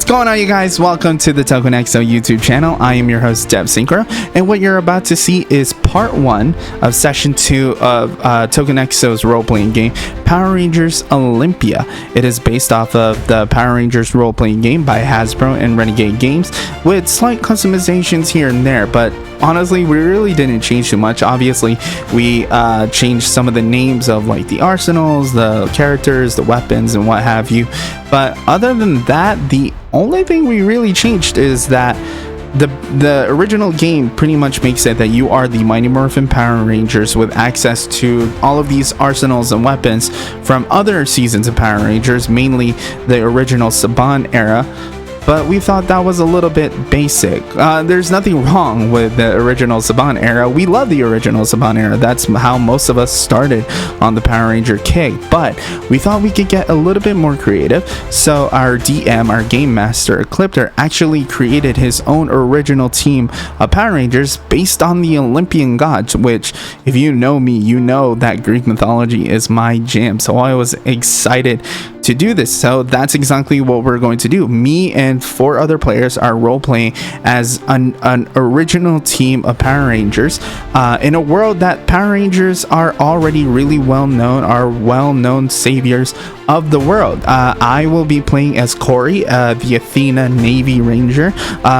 going on, you guys? Welcome to the TokenXO YouTube channel. I am your host, DevSynchro, and what you're about to see is part 1 of session 2 of TokenXO's role-playing game, Power Rangers Olympia. It is based off of the Power Rangers role-playing game by Hasbro and Renegade Games, with slight customizations here and there, but honestly, we really didn't change too much. Obviously, we changed some of the names of like the arsenals, the characters, the weapons, and what have you. But other than that, the only thing we really changed is that the original game pretty much makes it that you are the Mighty Morphin Power Rangers with access to all of these arsenals and weapons from other seasons of Power Rangers, mainly the original Saban era. But we thought that was a little bit basic. There's nothing wrong with the original Saban era. We love the original Saban era. That's how most of us started on the Power Ranger kick. But we thought we could get a little bit more creative. So our DM, our game master, Ecliptor, actually created his own original team of Power Rangers based on the Olympian gods, which, if you know me, you know that Greek mythology is my jam. So I was excited to do this. So that's exactly what we're going to do. Me and 4 other players are role-playing as an original team of Power Rangers in a world that Power Rangers are already really well-known, are well-known saviors of the world. I will be playing as Kori, the Athena Navy Ranger.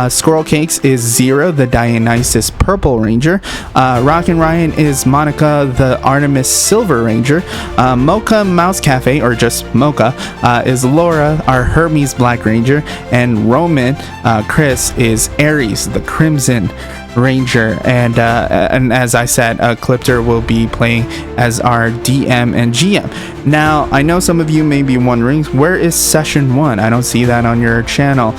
Squirrel Cakes is Zero, the Dionysus Purple Ranger. Rockin' Ryan is Monica, the Artemis Silver Ranger. Mocha Mouse Cafe, or just Mocha, is Laura, our Hermes Black Ranger. And Roman, Chris, is Aries, the Crimson Ranger. And as I said, Ecliptor will be playing as our DM and GM. Now, I know some of you may be wondering, where is session 1? I don't see that on your channel.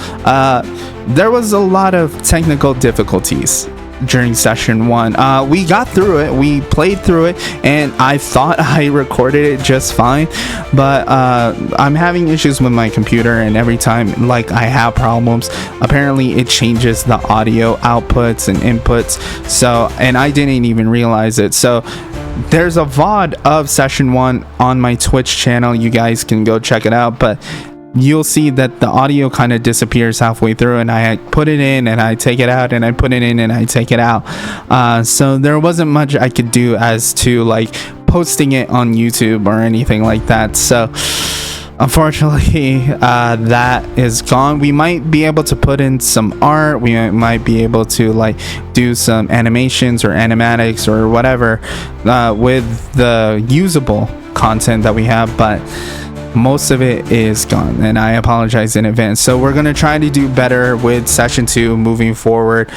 There was a lot of technical difficulties during session 1. We got through it, we played through it, and I thought I recorded it just fine, but I'm having issues with my computer, and every time like I have problems, apparently it changes the audio outputs and inputs. So, and I didn't even realize it. So there's a VOD of session 1 on my Twitch channel. You guys can go check it out, but you'll see that the audio kind of disappears halfway through, and I put it in and I take it out, and I put it in and I take it out. So there wasn't much I could do as to like posting it on YouTube or anything like that. So unfortunately, that is gone. We might be able to put in some art. We might be able to like do some animations or animatics or whatever with the usable content that we have, but most of it is gone, and I apologize in advance. So we're gonna try to do better with session 2 moving forward.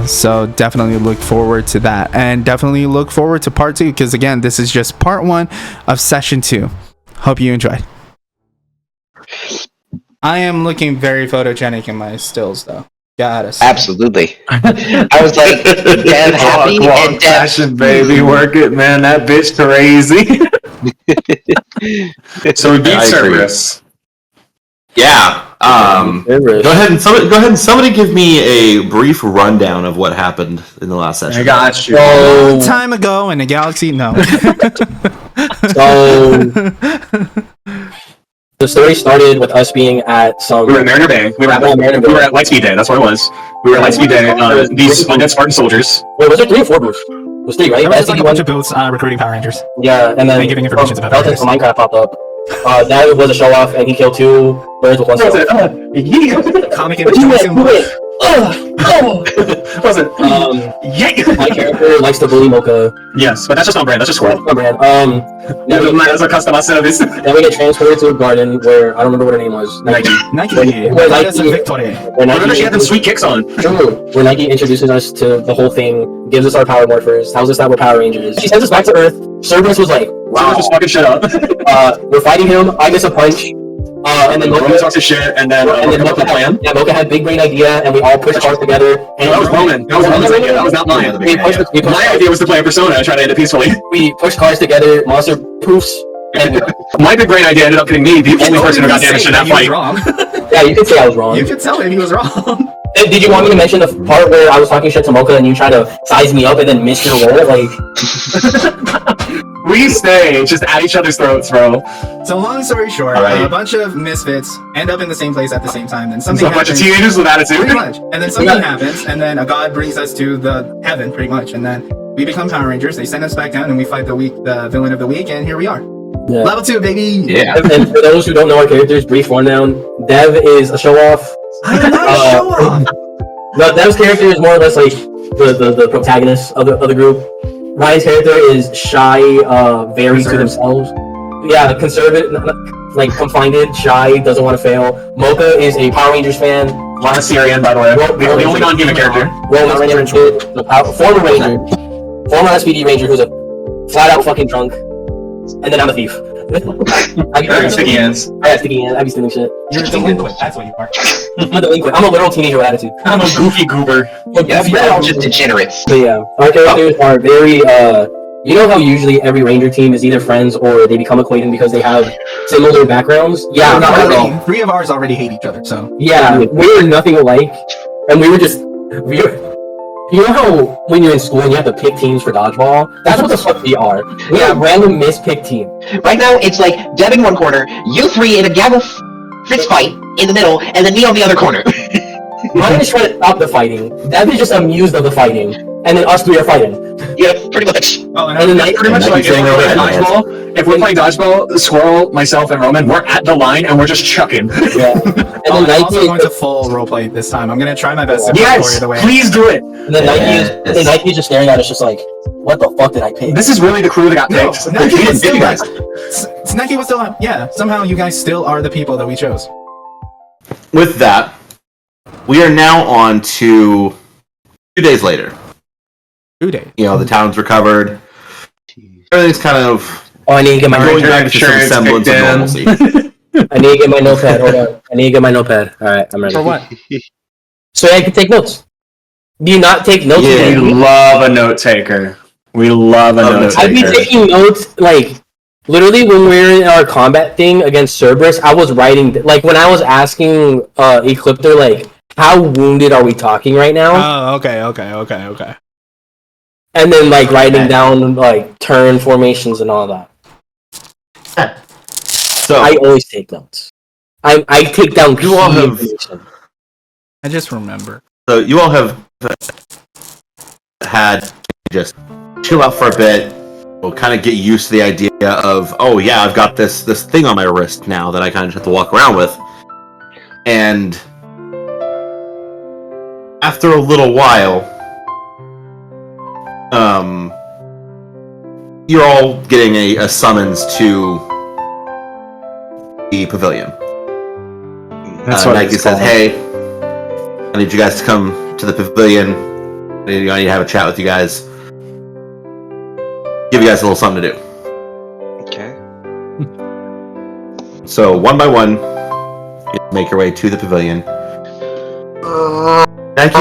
So definitely look forward to that, and definitely look forward to part 2, because again, this is just part 1 of session 2. Hope you enjoyed. I am looking very photogenic in my stills, though. Gotta say. Absolutely. I was like, Dev happy and Dev fashion, baby, work it, man. That bitch crazy. So we beat Cerberus. Yeah. Go ahead and somebody give me a brief rundown of what happened in the last session. I got you. A long time ago in a galaxy, no. So the story started with us being at some. We were at Mariner Bay. We were at Lightspeed Day. That's what it was. We were at Lightspeed Day. These undead Spartan soldiers. Wait, was there 3 or 4 booths? It was 3, right? There was like a bunch of booths recruiting Power Rangers. Yeah, and then and giving information about Power Rangers. Minecraft popped up. That was a show off, and he killed 2 birds with 1 stone. Comic image. Was it? My character likes to bully Mocha. Yes, but that's just on brand. That's just Squirrel. On brand. That's a customized service. Then we get transported to a garden where I don't remember what her name was. Nike. Where Remember she had them sweet kicks on. True. Where Nike introduces us to the whole thing, gives us our power morphers, tells us that we're Power Rangers. She sends us back to Earth. Cerberus was like, wow. Cerberus was fucking shit up. We're fighting him. I miss a punch. And then Mocha talks his shit, and then Mocha plan. Yeah, Mocha had big brain idea, and we all pushed cars together. And that was Roman. That was Roman's idea. That was not mine. My idea was to play a persona and try to end it peacefully. We pushed cars together. Monster poofs. And my big brain idea ended up getting me the only person who got damaged in that fight. Yeah, you could say I was wrong. You could tell him he was wrong. Did you want me to mention the part where I was talking shit to Mocha and you tried to size me up and then miss your roll? Like, We stay just at each other's throats, bro. So long story short, Alright. a bunch of misfits end up in the same place at the same time. Then So something a bunch of happens. teenagers with attitude. Pretty much. And then something happens, and then a god brings us to the heaven, pretty much. And then we become Power Rangers. They send us back down, and we fight the villain of the week, and here we are. Yeah. Level 2, baby. Yeah. And for those who don't know our characters, brief rundown. Dev is a show-off. I am not a show off. No, Dev's character is more or less like the protagonist of the group. Ryan's character is shy, very to themselves. Yeah, conservative, like confined, shy, doesn't want to fail. Mocha is a Power Rangers fan. Lana Syrian, by the way. The only non-human character. Roman's interested. Former Ranger. Former SPD Ranger who's a flat-out fucking drunk. And then I'm a thief. Sticky hands. I got sticky hands. I be stealing shit. You're a delinquent. That's what you are. I'm a delinquent. I'm a literal teenager with attitude. I'm a goofy goober. Yeah, you're all just degenerates. So yeah, our characters are very, you know how usually every Ranger team is either friends or they become acquainted because they have similar backgrounds? Yeah, Not not really. 3 of ours already hate each other, so. Yeah, we were nothing alike, and we were you know how when you're in school and you have to pick teams for dodgeball? That's what the fuck we are. We have random mispick team. Right now, it's like Dev in one corner, you 3 in a gavel fist fight in the middle, and then me on the other corner. Ryan is trying to stop the fighting. Dev is just amused of the fighting, and then us 3 are fighting. Yeah, pretty much. Oh, and And then Pretty much like if we're playing dodgeball, Squirrel, myself, and Roman, we're at the line and we're just chucking. Yeah. And I'm then also Nike going to full roleplay this time. I'm going to try my best to Yes, the way. please do it. and then Nike is just staring at us, just like, what the fuck did I pick? This is really the crew that got No, picked. Nike We was didn't pick still, you guys. Nike was still, yeah, somehow you guys still are the people that we chose. With that, we are now on to 2 days later. 2 days. You know, the town's recovered. Everything's kind of Oh, I need to get my going notepad. back to some insurance semblance of kicked in. normalcy. I need to get my notepad. Hold on. I need to get my notepad. Alright, I'm ready. For what? So I can take notes. Do you not take notes? Yeah. We love a note taker. We love a note I'd be taker. taking notes, like, literally when we were in our combat thing against Cerberus, I was writing, like, when I was asking Ecliptor, like, how wounded are we talking right now? Oh, okay. And then, like, writing down, like, turn formations and all that. So, I always take notes. I take down You all key have- information. I just remember. so you all have had just chill out for a bit. We'll kind of get used to the idea of, oh yeah, I've got this thing on my wrist now that I kind of have to walk around with. And after a little while, you're all getting a summons to the pavilion. That's what Nike it's says, called. hey, I need you guys to come to the pavilion. I need to have a chat with you guys. Give you guys a little something to do. Okay. So, one by one, you make your way to the pavilion. Nike,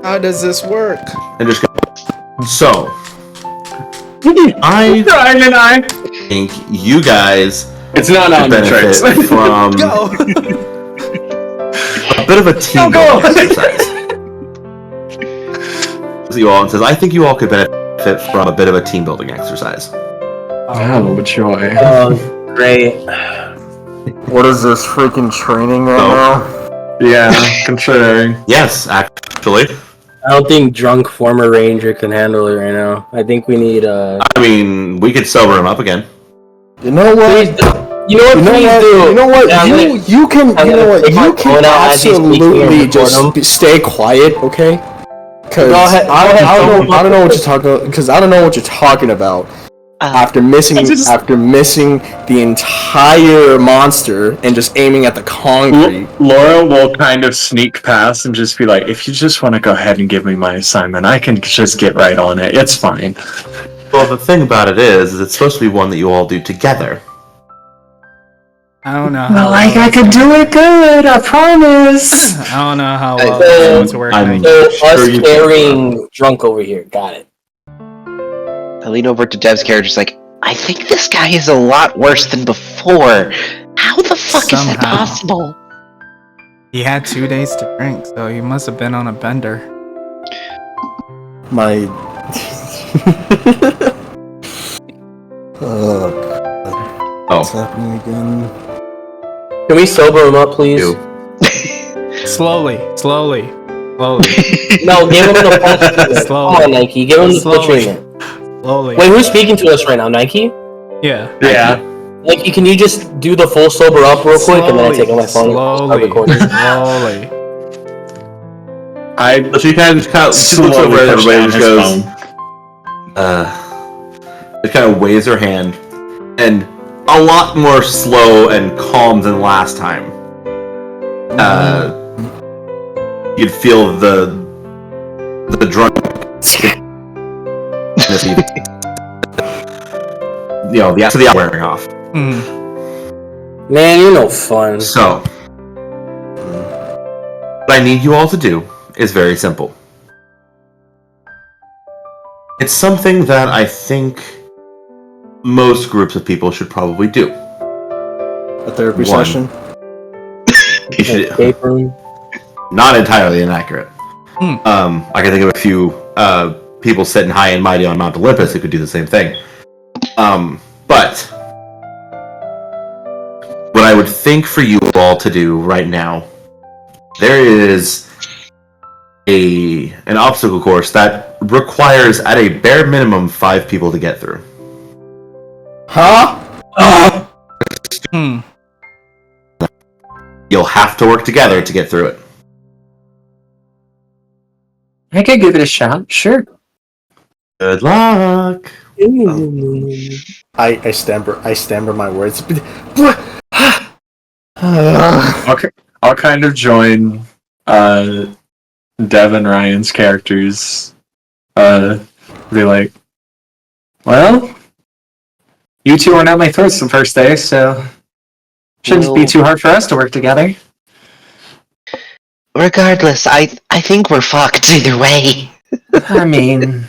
How does this work? and just go. So, I Ryan and I. think you guys It's not could on the benefit tricks. from Go! a bit of a team Go. building exercise. You all, and says, I think you all could benefit from a bit of a team building exercise. Oh, joy. Great. What is this freaking training right now? Yeah, considering. Yes, actually. I don't think drunk former ranger can handle it right now. I think we need I mean, we could sober him up again. You know what? Please do. You know what? You know Please what? do. You know what? Yeah, You can. I'm You know gonna what? take my You phone can out as he's speaking and absolutely record just him. stay quiet, okay? Because Go ahead. I don't know what you're talking. Because I don't know what you're talking about. After missing the entire monster and just aiming at the concrete. Laura will kind of sneak past and just be like, if you just want to go ahead and give me my assignment, I can just get right on it. It's fine. Well, the thing about it is it's supposed to be one that you all do together. I don't know how I could do it good, I promise. I don't know how well So, it's going to work. I'm- So Sure us you can. carrying drunk over here. Got it. I lean over to Dev's character, just like, I think this guy is a lot worse than before. How the fuck is that Somehow. possible? He had 2 days to drink, so he must have been on a bender. What's happening again? Can we sober him up, please? Slowly. No, give him the full treatment. Slowly. Come on, Nike. Give him the full Slowly. treatment. Slowly. Wait, who's speaking to us right now, Nike? Yeah. Yeah. Nike, can you just do the full sober up real quick, and then I take out my phone and start recording? Slowly. I She looks over at everybody and just goes, just kind of waves her hand, and a lot more slow and calm than last time. You'd feel the drunk, the wearing off. Man, you're no fun. So, what I need you all to do is very simple. It's something that I think most groups of people should probably do. A therapy One. session? You should, Escape room. not entirely inaccurate. I can think of a few people sitting high and mighty on Mount Olympus who could do the same thing. But what I would think for you all to do right now, there is an obstacle course that requires at a bare minimum 5 people to get through. Huh? You'll have to work together to get through it. could give it a shot. Sure. Good luck. I stammer my words. I'll kind of join Dev and Ryan's characters. Be like, well, you two are not my throats the first day, so shouldn't be too hard for us to work together. Regardless, I think we're fucked either way. I mean,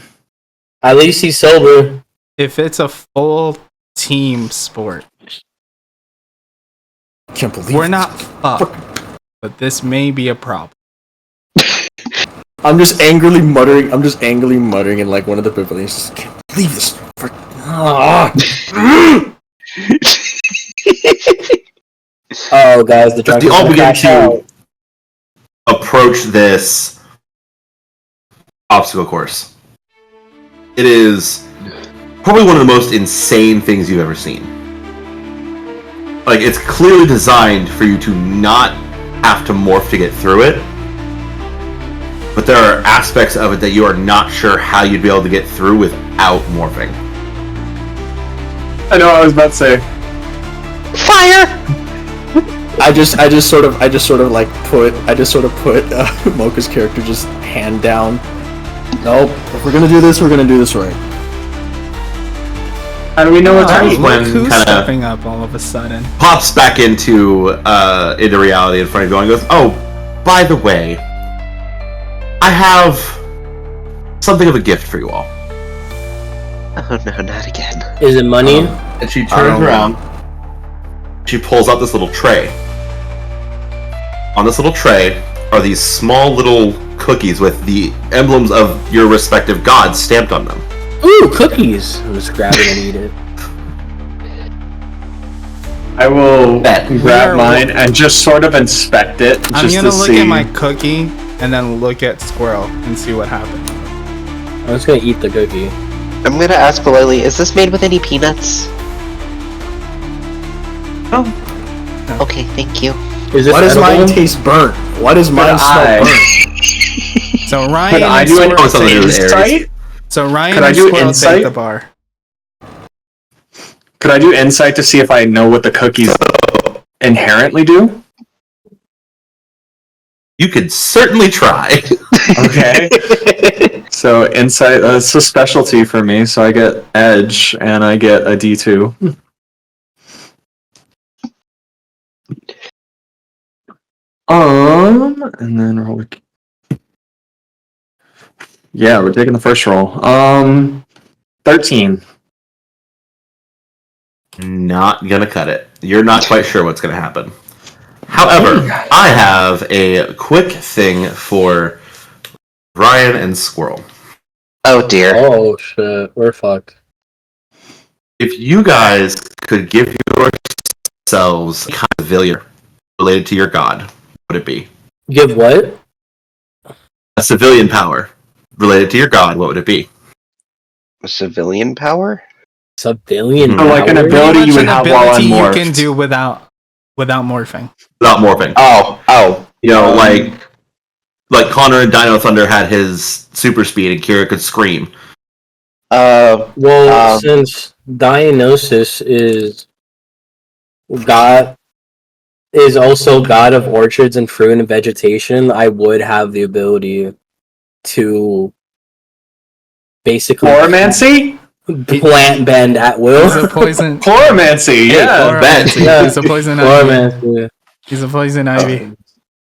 At least he's sober. If it's a full team sport, Can't believe we're it. not fucked, but this may be a problem. I'm just angrily muttering in like one of the pavilions. Just can't believe this. Oh, guys, the drunk You is all gonna begin crash to out. approach this obstacle course. It is probably one of the most insane things you've ever seen. Like, it's clearly designed for you to not have to morph to get through it, but there are aspects of it that you are not sure how you'd be able to get through without morphing. I know what I was about to say. Fire! I just sort of put Mocha's character just hand down. Nope. If we're gonna do this, we're gonna do this right. How do we know what time? Look when who's kinda- stepping up all of a sudden. Pops back into reality in front of you and goes, "Oh, by the way, I have something of a gift for you all." Oh no, not again. Is it money? And she turns around. She pulls out this little tray. On this little tray are these small little cookies with the emblems of your respective gods stamped on them. Ooh, cookies! I'm just grab it and eat it. I will Bet. grab mine and just sort of inspect it, I'm just gonna to look see. at my cookie and then look at Squirrel and see what happens. I'm just gonna eat the cookie. I'm gonna ask politely, is this made with any peanuts? Oh. Okay, thank you. Is this Why does edible? mine taste burnt? Why does mine smell burnt? So Ryan Could I and do an Squirrel something to do with insight? So Ryan Could I and do Squirrel insight? take the bar. Could I do insight to see if I know what the cookies inherently do? You could certainly try. Okay. So insight, that's a specialty for me, so I get edge and I get a D2. And then roll. Yeah, we're taking the first roll. 13. Not gonna cut it. You're not quite sure what's gonna happen. However, I have a quick thing for Ryan and Squirrel. Oh dear. Oh shit, we're fucked. If you guys could give themselves a kind of civilian related to your god, what would it be? Give what? A civilian power related to your god, what would it be? A civilian power? Civilian Mhm. Or like an power? ability you would An have while ability you unmorphed. can do without morphing. Without morphing. Oh. You know, like Connor and Dino Thunder had his super speed and Kira could scream. Well, since Dionysus is also god of orchards and fruit and vegetation, I would have the ability to basically Chloramancy? plant bend at will. He's a poison. Chloramancy, yeah. Chloramancy. Yeah. He's a poison ivy. Chloramancy. He's a poison ivy.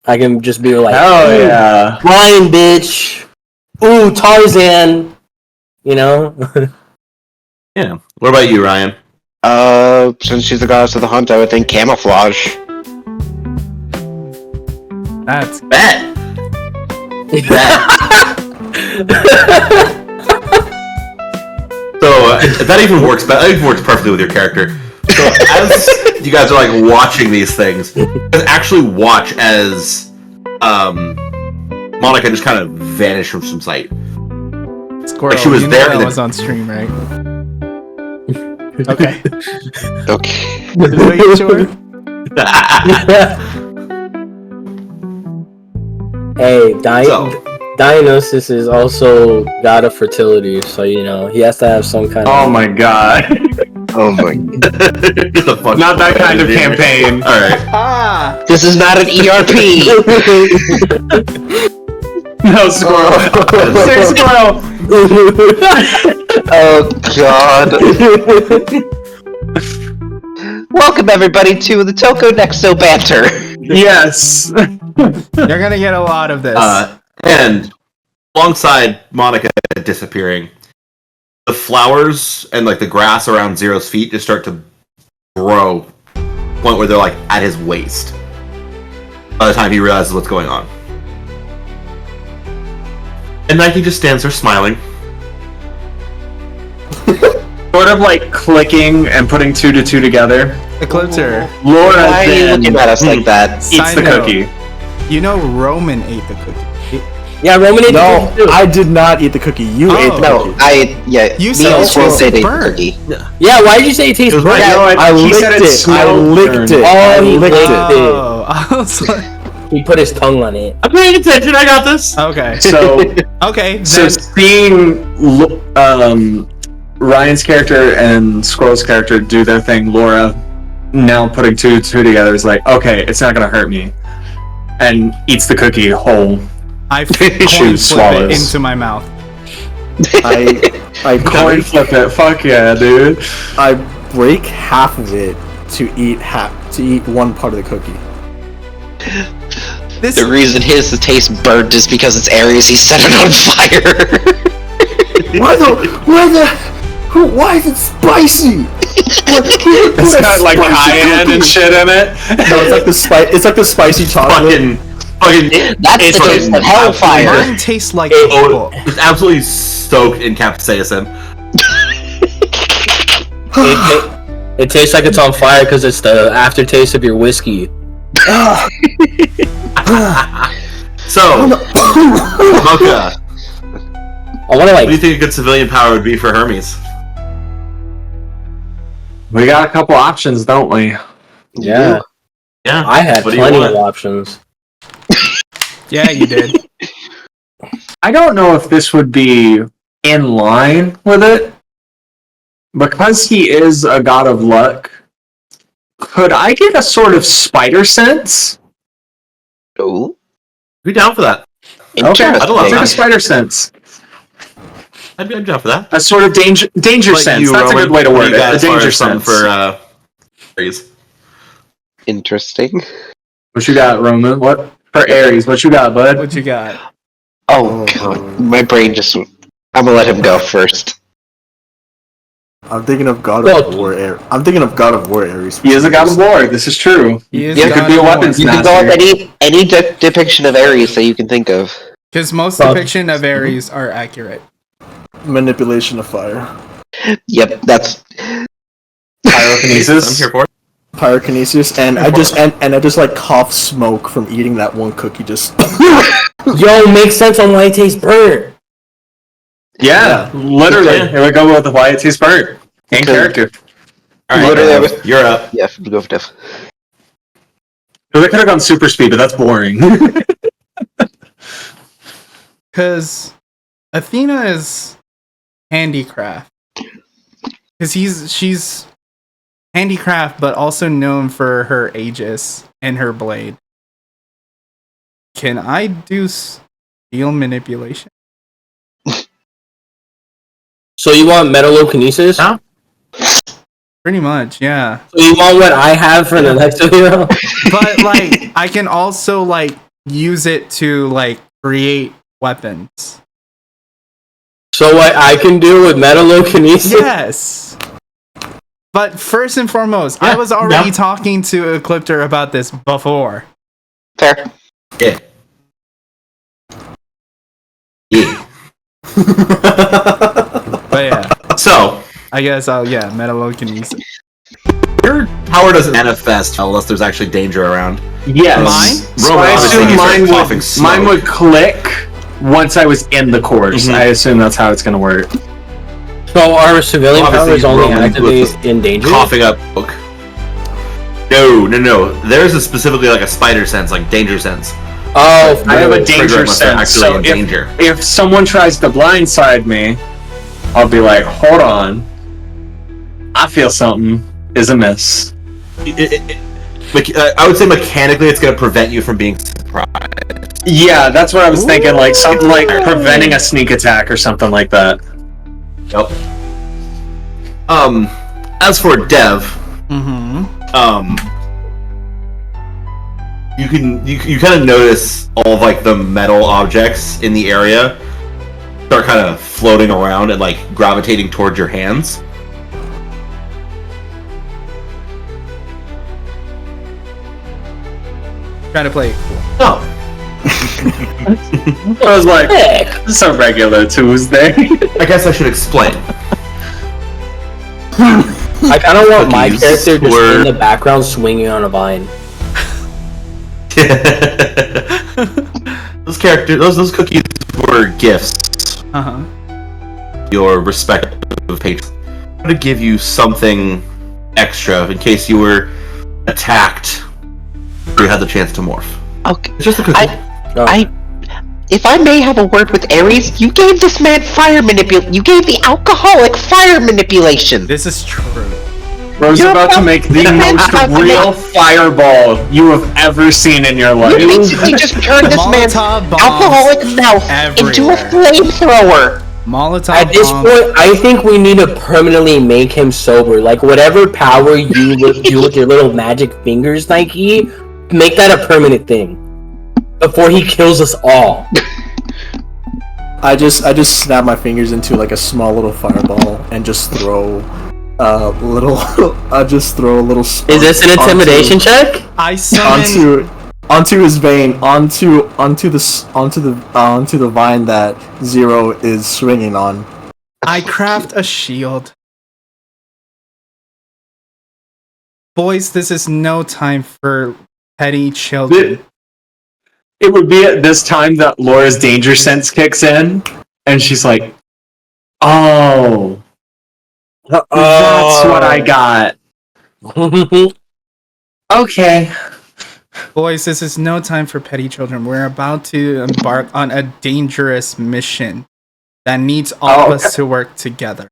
I can just be like, Hell yeah. Ryan, bitch. Ooh, Tarzan. You know? Yeah. What about you, Ryan? Since she's the goddess of the hunt, I would think camouflage. That's Bet. So that even works. That even works perfectly with your character. So as you guys are like watching these things, you guys actually watch as Monica just kind of vanished from some sight. Squirrel. She was you know there that and was on stream, right? Okay. Okay. Just making sure. Hey, So- Dionysus is also god of fertility, so you know he has to have some kind of. Oh my god. Oh my. The fuck- Not that kind of campaign. Alright. This is not an ERP! No, Squirrel. Say Squirrel. Oh god. Welcome everybody to the Toko Nexo banter. Yes. You're gonna get a lot of this. And alongside Monica disappearing, the flowers and like the grass around Zero's feet just start to grow, to the point where they're like at his waist. By the time he realizes what's going on, and Nike just stands there smiling. Sort of like clicking and putting 2 to 2 together. Ecliptor. Laura Why are you then looking at us like that? eats Side the note, cookie. You know Roman ate the cookie. Yeah, Roman ate the No, cookie too. I did not eat the cookie. You ate the No, cookie. You me said and it Squirrel tasted said they burnt. cookie. Yeah, why did you say it tastes It was burnt? right. I He licked said it. I smelled licked burnt. it. Oh, I he licked licked it. Oh, I was like, He put his tongue on it. I'm paying attention. I got this. okay. So, Okay. so seeing Ryan's character and Squirrel's character do their thing, Laura now putting 2 to 2 together is like, okay, it's not gonna hurt me, and eats the cookie whole. I She coin flip it swallows. into my mouth. I Coin flip it, fuck yeah, dude. I break half of it to eat one part of the cookie. This The reason his taste burnt is because it's Aries. He set it on fire. Why is it spicy? It's got like cayenne and shit in it. No, it's like the spicy chocolate. Fucking. That's It's the taste fucking of hellfire. mine tastes like Oh, it's absolutely stoked in capsaicin. It tastes like it's on fire because it's the aftertaste of your whiskey. So, Mocha, I want to what do you like. think a good civilian power would be for Hermes? We got a couple options, don't we? Yeah, Yeah, I had what do you plenty want? of options. Yeah, you did. I don't know if this would be in line with it. Because he is a god of luck, could I get a sort of spider sense? Ooh, Be down for that. Okay, interesting. I'd allow I'll take that. a spider sense. I'd be down for that. A sort of danger Like sense. you, That's a Roman, good way to what do word you got it. A as far danger as something sense. for Aries? Interesting. What you got, Roman? What for Aries? What you got, bud? What you got? Oh god, my brain just. I'm gonna let him go first. I'm thinking of God Well- of War. I'm thinking of God of War Aries. He is a god of war. This is true. He is Yeah, He could be a weapons You can go with master. any depiction of Aries that you can think of. Because most Well- depiction of Aries are accurate. Manipulation of fire. Yep, that's. I'm Pyrokinesis. here for it. pyrokinesis, and I just like cough smoke from eating that one cookie. Just Yo, makes sense on why it tastes burnt. Yeah, literally. Here we go with the why it tastes burnt. In character. Alright, Literally, you're up. Yeah, go for Dev. They could have gone super speed, but that's boring. Because Athena is handicraft. Because she's handicraft, but also known for her Aegis and her blade. Can I do steel manipulation? So you want metalokinesis? Huh? Pretty much, yeah. So you want what I have for the next hero? But like, I can also like use it to like create weapons. So what I can do with metalokinesis? Yes. But first and foremost, I was already talking to Ecliptor about this before. Fair. Yeah. Yeah. But yeah, So, I guess metalokinesis. your power doesn't manifest unless there's actually danger around. Yes. Mine? So Roman I obviously assume started coughing smoke. mine would click once I was in the course. Mhm. I assume that's how it's going to work. So our civilian Obviously, powers only Roman activate with in danger? Coughing up smoke. No. There's a specifically like a spider sense, like danger sense. Oh, I have a Trigger danger unless they're sense. actually So in danger. if someone tries to blindside me, I'll be like, hold on. I feel something is amiss. I would say mechanically it's going to prevent you from being surprised. Yeah, that's what I was thinking. Like something like preventing a sneak attack or something like that. Yep. As for Dev, you kind of notice all of like the metal objects in the area start kind of floating around and like gravitating towards your hands. Trying to play it cool. Oh. I was like, it's a regular Tuesday. I guess I should explain. I kind of want my Cookies character just were- in the background swinging on a vine. those cookies were gifts. Uh-huh. Your respective patrons. I'm going to give you something extra in case you were attacked or you had the chance to morph. Okay. It's just a cookie. If I may have a word with Ares, you gave this man fire manipulation. You gave the alcoholic fire manipulation. This is true. Bro's You're about to make the most about to real fireball you have ever seen in your life. You basically just turned this man's Molotov bombs alcoholic mouth into a everywhere. flamethrower. Molotov At this bombs. point, I think we need to permanently make him sober. Like, whatever power you do with your little magic fingers, Nike, make that a permanent thing. Before he kills us all. I just snap my fingers into like a small little fireball and just throw I just throw a little spark Is this an intimidation check? I summon onto his vein, onto the vine that Zero is swinging on. I craft a shield. Boys, this is no time for petty children. It would be at this time that Laura's danger sense kicks in, and she's like, "Oh, that's what I got." Okay. Boys, this is no time for petty children. We're about to embark on a dangerous mission that needs all of us to work together.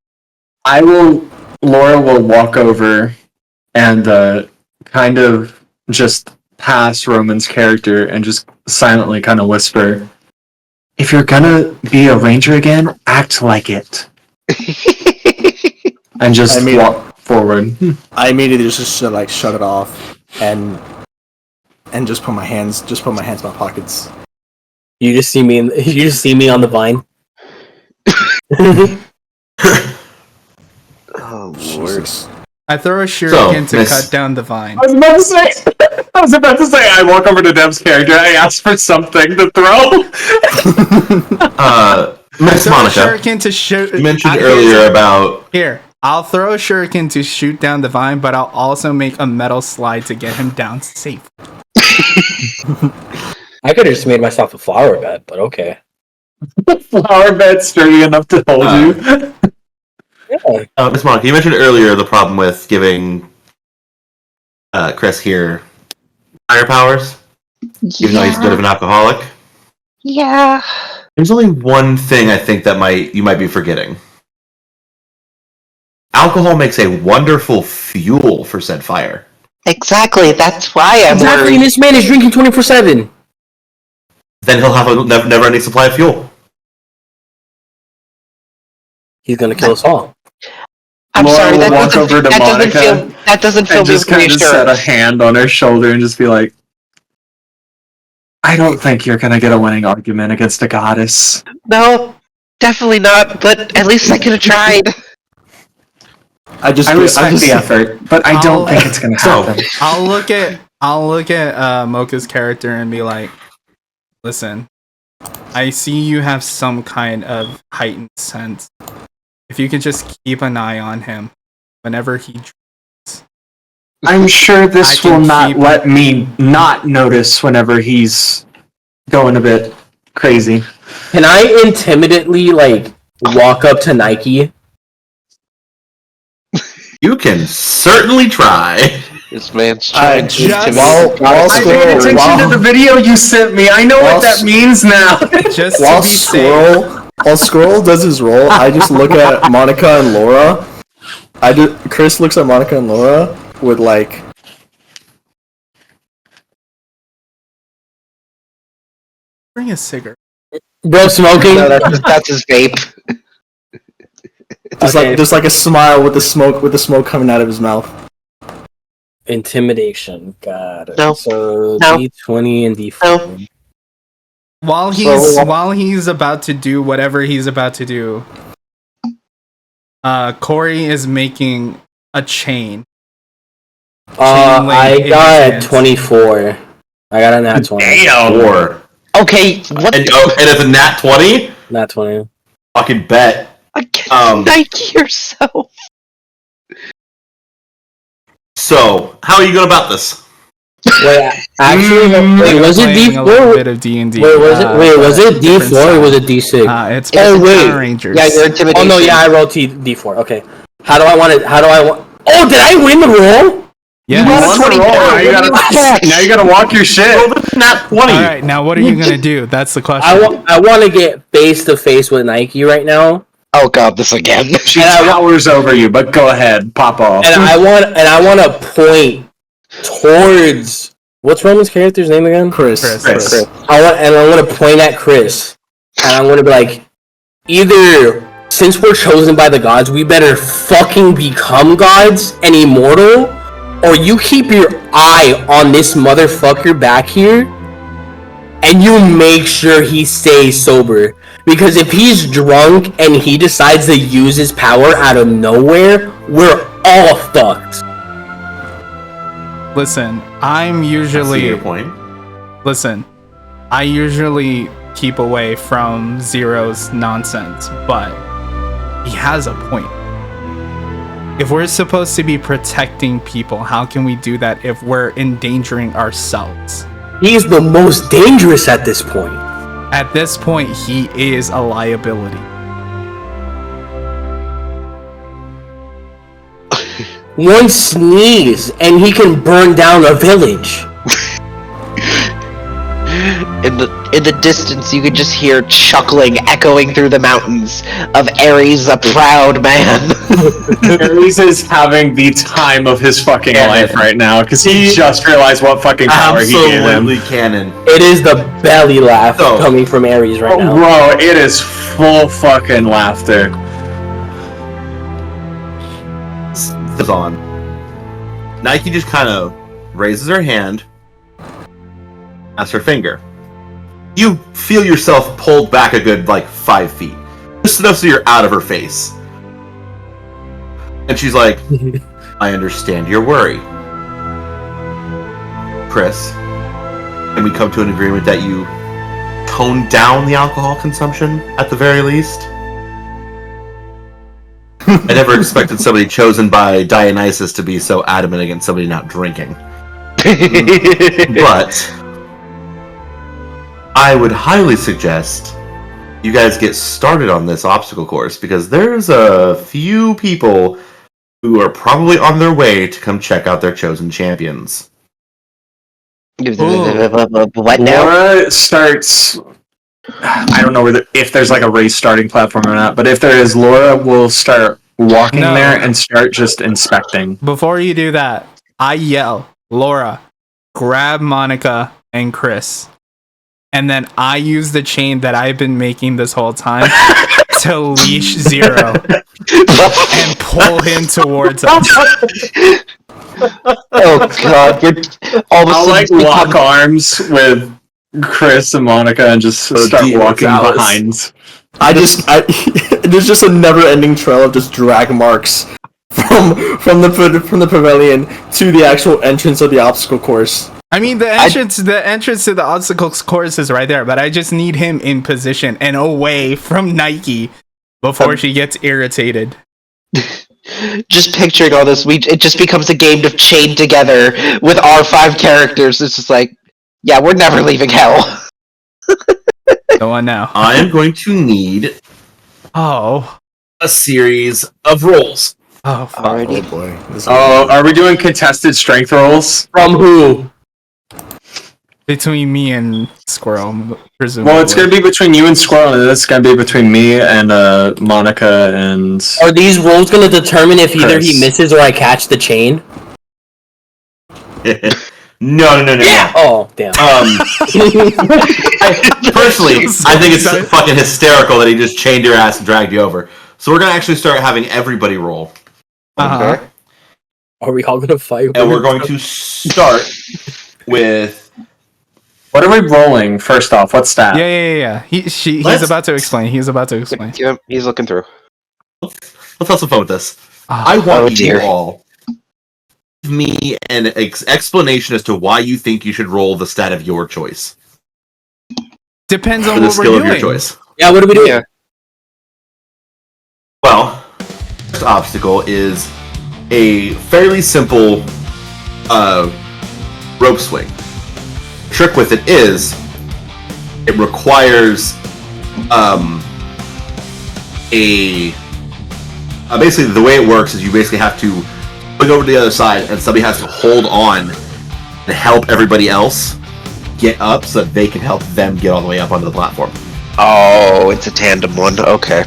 Laura will walk over and kind of just pass Roman's character and just silently kind of whisper, "If you're gonna be a ranger again, act like it." And just walk forward. I immediately just like shut it off and just put my hands in my pockets. You just see me on the vine. Oh, Lord. Jesus. I throw a shuriken to miss- cut down the vine. I was about to say, I walk over to Dev's character, I ask for something to throw. Miss I throw a Monica, shuriken to shoot. you mentioned earlier about... Here, I'll throw a shuriken to shoot down the vine, but I'll also make a metal slide to get him down safe. I could have just made myself a flower bed, but okay. Flower bed sturdy enough to hold you. Yeah. Ms. Monica, you mentioned earlier the problem with giving Chris here higher powers, even though he's a bit of an alcoholic. Yeah. There's only one thing I think that you might be forgetting. Alcohol makes a wonderful fuel for said fire. Exactly. That's why I'm Exactly, worried. this man is drinking 24/7. Then he'll have a never-ending supply of fuel. He's gonna kill us all. I'm Laura sorry. will walk over to Monica That doesn't feel and just kind of set a reassuring. hand on her shoulder and just be like, I don't think you're gonna get a winning argument against a goddess. No, definitely not. But at least I could have tried. I respect the effort, but I don't think it's gonna happen. I'll look at Mocha's character and be like, listen, I see you have some kind of heightened sense. If you could just keep an eye on him whenever he drinks. I'm sure this will not keep- let me not notice whenever he's going a bit crazy. Can I intimidately walk up to Nike? You can certainly try. This man's trying to while I paid attention to the video you sent me. I know what that means now. Just While to be safe. Squirrel does his roll, I just look at Monica and Laura. Chris looks at Monica and Laura with Bring a cigarette. Bro, smoking? No, that's his vape. just like a smile with the smoke coming out of his mouth. Intimidation. Got it. No. So No. D20 and D4. While he's about to do whatever he's about to do, Kori is making a chain. I in got his hands. 24. I got a nat 20. Or Okay, what? and it's a nat 20. Nat 20. Fucking bet. Against Nike yourself. So, how are you going about this? Wait, actually, was it Playing a little bit D4? of D&D. Was it different D4 or was it style. D6? It's Oh, wait. Power Rangers. Yeah, your intimidation. Oh no, yeah, I rolled D4. Okay. How do I want it? Oh, did I win the roll? Yes. You won the roll. Now you gotta walk your shit. Nat 20. All right, now what are you gonna do? That's the question. I want to get face to face with Nike right now. Oh god, this again. She towers over you, but go ahead, pop off. And I want to point towards what's Roman's character's name again? Chris. I want to point at Chris, and I'm gonna be like, either since we're chosen by the gods, we better fucking become gods and immortal, or you keep your eye on this motherfucker back here, and you make sure he stays sober. Because if he's drunk and he decides to use his power out of nowhere, we're all fucked. Listen, I'm I see usually your point. listen. I usually keep away from Zero's nonsense, but he has a point. If we're supposed to be protecting people, how can we do that if we're endangering ourselves? He's the most dangerous at this point. At this point, he is a liability. One sneeze and he can burn down a village. In the distance, you could just hear chuckling echoing through the mountains of Ares, a proud man. Hermes is having the time of his fucking life right now because he just realized what fucking power he gave him. Absolutely canon. It is the belly laugh So- coming from Ares right now. Bro, it is full fucking laughter. Is on. Nike just kind of raises her hand, as her finger. You feel yourself pulled back a good 5 feet, just enough so you're out of her face. And she's like, "I understand your worry, Chris. Can we come to an agreement that you tone down the alcohol consumption at the very least?" I never expected somebody chosen by Dionysus to be so adamant against somebody not drinking. But I would highly suggest you guys get started on this obstacle course, because there's a few people who are probably on their way to come check out their chosen champions. What now? Laura starts. I don't know if there's like a race starting platform or not, but if there is, Laura will start walking there and start just inspecting. Before you do that, I yell, Laura, grab Monica and Chris. And then I use the chain that I've been making this whole time to leash Zero and pull him towards us. Oh god, you're all of a I'll sudden lock arms with Chris and Monica and just start walking behind. There's just a never-ending trail of just drag marks from the pavilion to the actual entrance of the obstacle course. I mean, the entrance to the obstacles course is right there, but I just need him in position and away from Nike before she gets irritated. Just picturing all this, it just becomes a game of chained together with our 5 characters. It's just like, yeah, we're never leaving hell. Go on now. I am going to need a series of rolls. Oh, fuck. Alrighty. Oh boy. Oh, are we doing contested strength rolls? From who? Between me and Squirrel, presumably. Well, it's going to be between you and Squirrel, and it's going to be between me and Monica and... Are these rolls going to determine if either Chris. he misses or I catch the chain? No. Yeah. Oh, damn. Personally, I think it's fucking hysterical that he just chained your ass and dragged you over. So we're going to actually start having everybody roll. Uh-huh. Okay? Are we all going to fight? And we're going to start with... What are we rolling, first off? What's that? Yeah. He's about to explain. He's He's looking through. Let's have some fun with this. Oh, I want you dear. all to give me an explanation as to why you think you should roll the stat of your choice. depends on For the what we're skill of doing. your choice. Yeah, what are we doing? Yeah. Well, first obstacle is a fairly simple rope swing. The trick with it is it requires basically the way it works is you basically have to swing over to the other side and somebody has to hold on and help everybody else get up so that they can help them get all the way up onto the platform. Oh, it's a tandem one. Okay.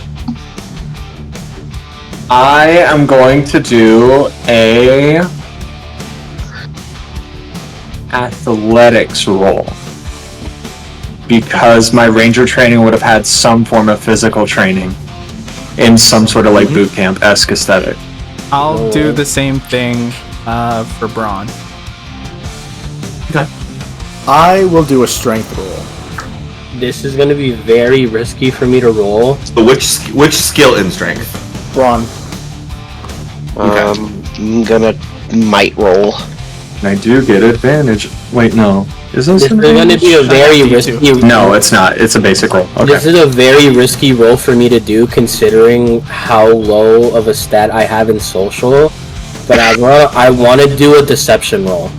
I am going to do a athletics roll because my ranger training would have had some form of physical training in some sort of like boot camp-esque aesthetic. I'll do the same thing for Braun. Okay. I will do a strength roll. This is going to be very risky for me to roll. So which skill in strength? Braun. I'm gonna might roll. And I do get advantage. Wait, no. Is this This is going to be a very risky. No, it's not. It's a basic roll. Okay. This is a very risky roll for me to do, considering how low of a stat I have in social. But I want to do a deception roll.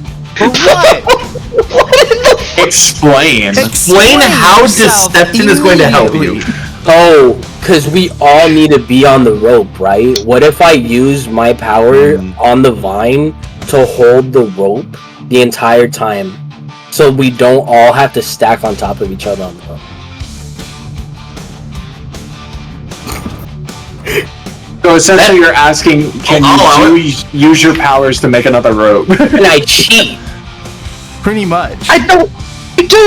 Explain. Explain how deception is going to help you. Oh, because we all need to be on the rope, right? What if I use my power on the vine to hold the rope the entire time, so we don't all have to stack on top of each other on the rope? So essentially you're asking, can you use your powers to make another rope? And I cheat. Pretty much. I don't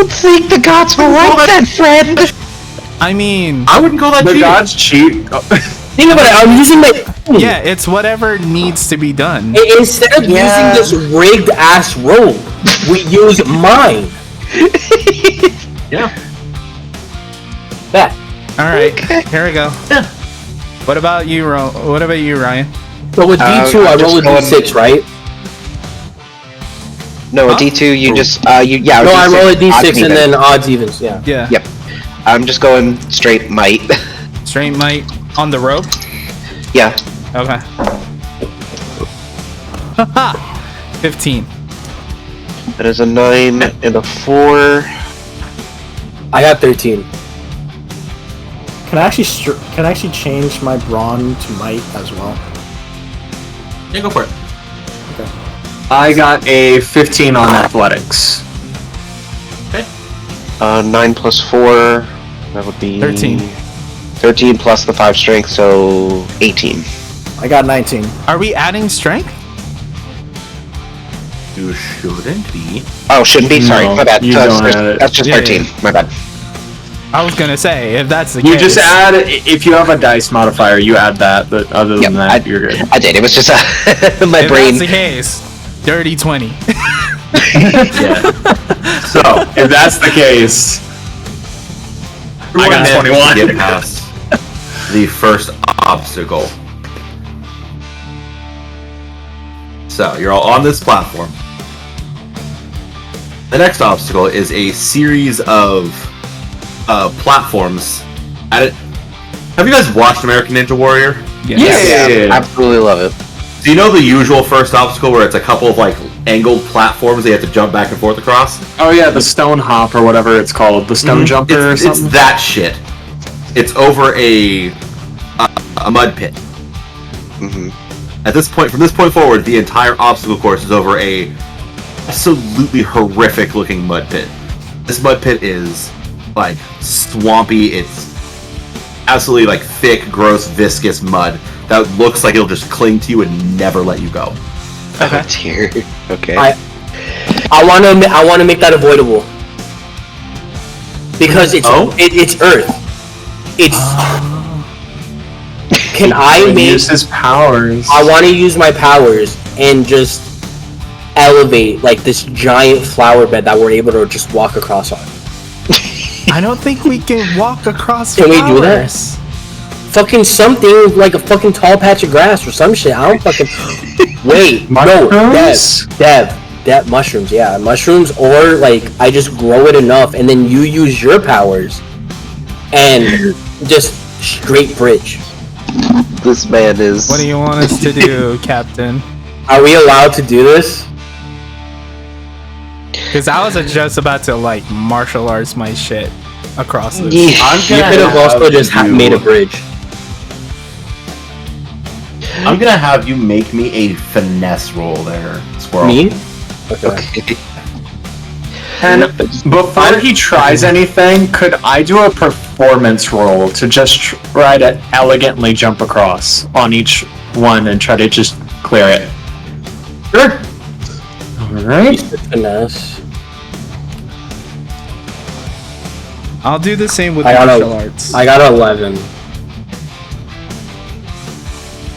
think the gods will like that, friend. I mean, I wouldn't call that The cheating. gods cheat. Think about it. I'm using my yeah, it's whatever needs to be done. Instead of using this rigged ass rope, we use mine. Yeah. That. All right, here we go. Yeah. What about you, Ryan? So with D2, I I'm roll a just D6, right? No, a D2. You just No, I roll a odds D6 and then odds evens. Yeah. Yeah. Yep. I'm just going straight might. Straight might on the rope. Yeah. Okay. 15. That is a 9 and a 4. I got 13. Can I actually change my brawn to might as well? Yeah, go for it. I got a 15 on athletics. 9 plus 4. That would be 13. 13 plus the 5 strength, so 18. I got 19. Are we adding strength? You shouldn't be. Oh, shouldn't be. Sorry, No, my bad. you don't add it. That's just Yeah, 13. My bad. I was gonna say, if that's the You case. just add, if you have a dice modifier, you add that, but other than Yep, that, you're good. I did. It was just my If brain. that's the case, dirty 20. Yeah. So, if that's the case, I got Get 21. past the first obstacle. So you're all on this platform. The next obstacle is a series of platforms. Have you guys watched American Ninja Warrior? Yeah. Absolutely love it. Do you know the usual first obstacle where it's a couple of like angled platforms that you have to jump back and forth across? Oh yeah, the stone hop or whatever it's called, the stone jumper or It's something. that shit. It's over a mud pit. Hmm. At this point, from this point forward, the entire obstacle course is over a absolutely horrific looking mud pit. This mud pit is like swampy. It's absolutely like thick, gross, viscous mud that looks like it'll just cling to you and never let you go. Oh dear. Okay. I want to make that avoidable because it's it's Earth. It's. Can I make? Use his powers. I want to use my powers and just elevate like this giant flower bed that we're able to just walk across on. I don't think we can walk across Can we do that? flowers. Fucking something like a fucking tall patch of grass or some shit. I don't fucking. Wait, no, Mushrooms? Dev, mushrooms, yeah, mushrooms, or like I just grow it enough and then you use your powers and just straight bridge. This man is. What do you want us to do, Captain? Are we allowed to do this? Because I was just about to like martial arts my shit across this. You I'm could gonna have also just made a bridge. I'm gonna have you make me a finesse roll there, Squirrel. Me? Okay. Okay. And before he tries anything, could I do a performance roll to just try to elegantly jump across on each one and try to just clear it? Sure. Alright. Finesse. I'll do the same with I got martial arts. I got 11.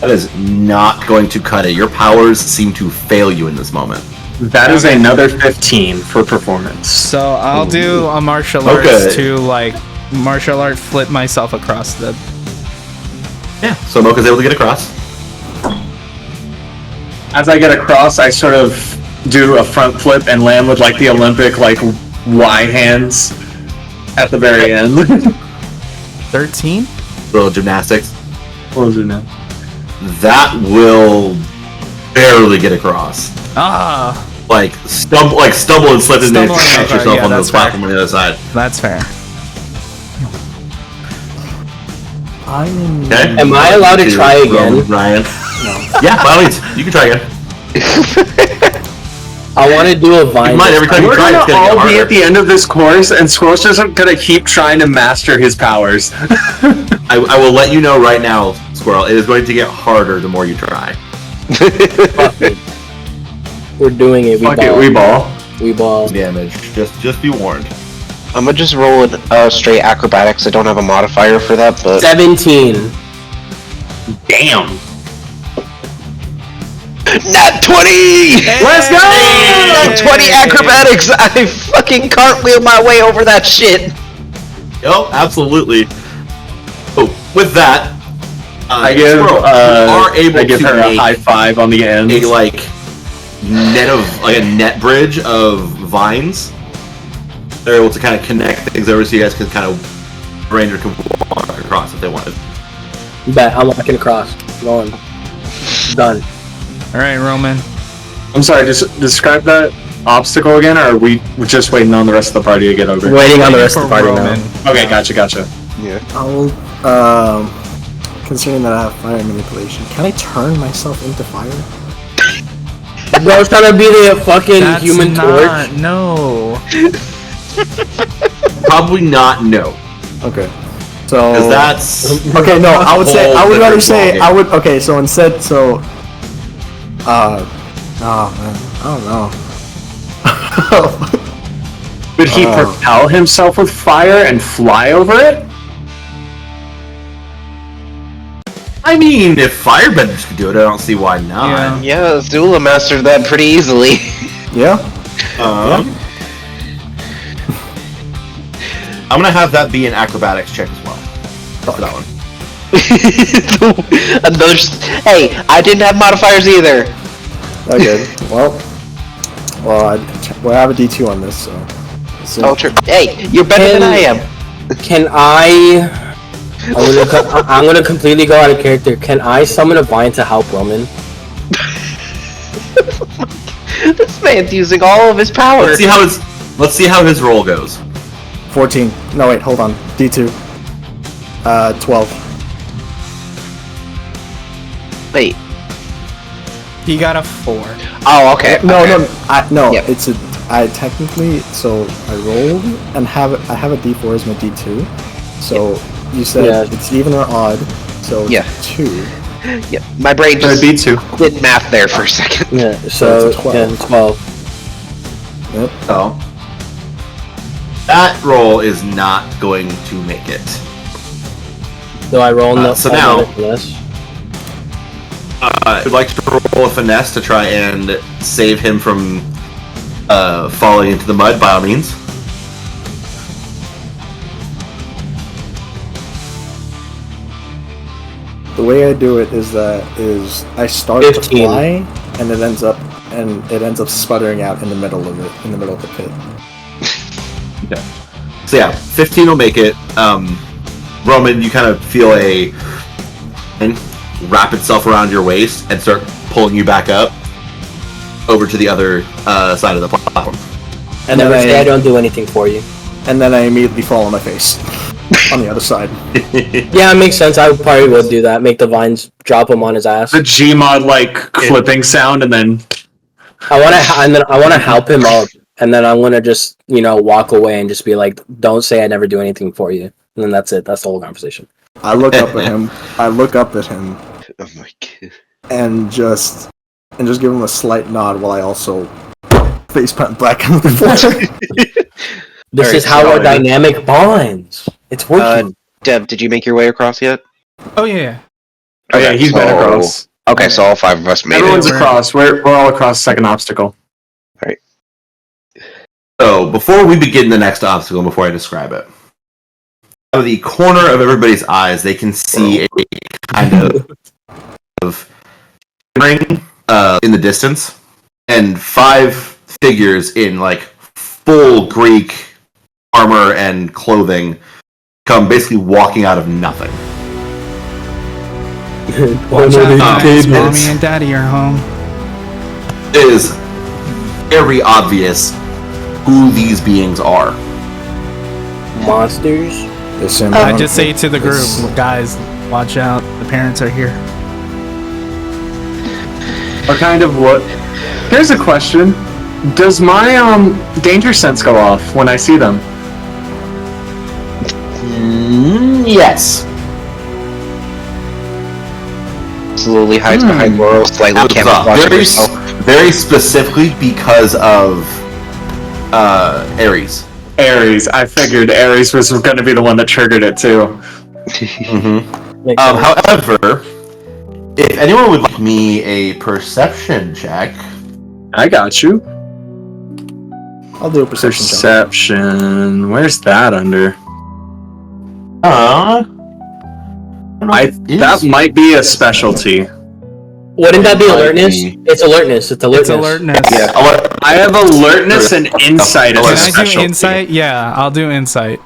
That is not going to cut it. Your powers seem to fail you in this moment. That is another 15 for performance. So I'll do a martial Okay. arts to like martial art flip myself across the. Yeah. So Mocha's able to get across. As I get across, I sort of do a front flip and land with like the Olympic like Y hands at the very end. 13? Little gymnastics. What was it now? That will barely get across. Ah, Like stumble and slip and then Stumble and catch okay, yourself yeah, on the that's platform on the other side. that's fair. Okay. Am I allowed to try again? Ryan. Yeah, by all means, you can try again. I want to do a vine. Keep in mind, every time you We're try, gonna it's gonna get all be harder. at the end of this course, and Squirrel's just gonna keep trying to master his powers. I will let you know right now, Squirrel. It is going to get harder the more you try. We're doing it. Fuck it, we ball. We ball. Damage. Just be warned. I'm gonna just roll with straight acrobatics. I don't have a modifier for that, but 17. Damn. Nat 20! Let's go! Nat 20 acrobatics! I fucking cartwheel my way over that shit. Oh, absolutely. Oh, with that, I give Squirrel, you are able I give to her a make high five on the end. a net bridge of vines. They're able to kind of connect things over so you guys can kind of Ranger can walk across if they wanted. Bet I'm walking across. Going. Done. All right, Roman. I'm sorry, just describe that obstacle again, or are we just waiting on the rest of the party to get over? Waiting on the rest of the For party Roman. now. Okay, gotcha. Yeah. I'll, considering that I have fire manipulation, can I turn myself into fire? Bro, I was trying to be the fucking That's human not, torch. no. Probably not. No, Okay. So. because that's Okay, no, I would say, I would rather different say, ballgame. I would, okay, so instead, so. Oh man, I don't know. Would he propel himself with fire and fly over it? I mean, if firebenders could do it, I don't see why not. Yeah, Zula mastered that pretty easily. Yeah? I'm gonna have that be an acrobatics check as well. For that one. Hey, I didn't have modifiers either. Okay, well, I have a D2 on this, so. Oh, true. Hey, you're better than I am. Can I'm gonna completely go out of character. Can I summon a vine to help Roman? This man's using all of his power. Let's see how his roll goes. 14. No, wait, hold on. D2. 12. Wait. He got a 4. Oh, okay. No, okay. Yep. it's I technically, so I rolled and I have a D4 as my D2. So you said it's even or odd, so it's 2. Yeah, my brain just B2. did math there for a second. Yeah, so it's a 12. 10, 12. Yep. So that roll is not going to make it. Do I roll So now- this? I would like to roll a finesse to try and save him from falling into the mud, by all means. The way I do it is I start 15. to fly and it ends up sputtering out in the middle of it, in the middle of the pit. Okay. So yeah, 15 will make it. Roman, you kind of feel a wrap itself around your waist and start pulling you back up over to the other side of the platform. And then Never say I don't do anything for you. And then I immediately fall on my face on the other side. Yeah, it makes sense. I probably would do that. Make the vines drop him on his ass. The Gmod clipping sound, and then I want to help him up, and then I'm gonna just walk away and just be like, "Don't say I never do anything for you." And then that's it. That's the whole conversation. I look up at him. Oh my god. and just give him a slight nod while I also faceplant back on the floor. This is how our dynamic bonds. It's working. Deb, did you make your way across yet? Oh, yeah. oh yeah, he's been across. Okay, so all 5 of us made Everyone's it. across. We're all across second obstacle. So before we begin the next obstacle, before I describe it, out of the corner of everybody's eyes, they can see a kind of ring in the distance, and 5 figures in full Greek armor and clothing come basically walking out of nothing. Watch out, guys. it's- Mommy and Daddy are home. It is very obvious who these beings are. Monsters. Listen, I just say to the group, it's- guys, watch out. The parents are here. Or kind of what? Here's a question: does my danger sense go off when I see them? Yes. Slowly hides behind Laurel, slightly camouflaging herself. Very specifically because of Ares. Ares. I figured Ares was going to be the one that triggered it too. However, if anyone would like me a perception check, I got you. I'll do a perception check. Perception. Where's that under? That might be a specialty. Wouldn't that be Might alertness? be. It's alertness. It's alertness. It's alertness. Yeah, I have alertness and insight as a Can I do specialty. insight? Yeah, I'll do insight.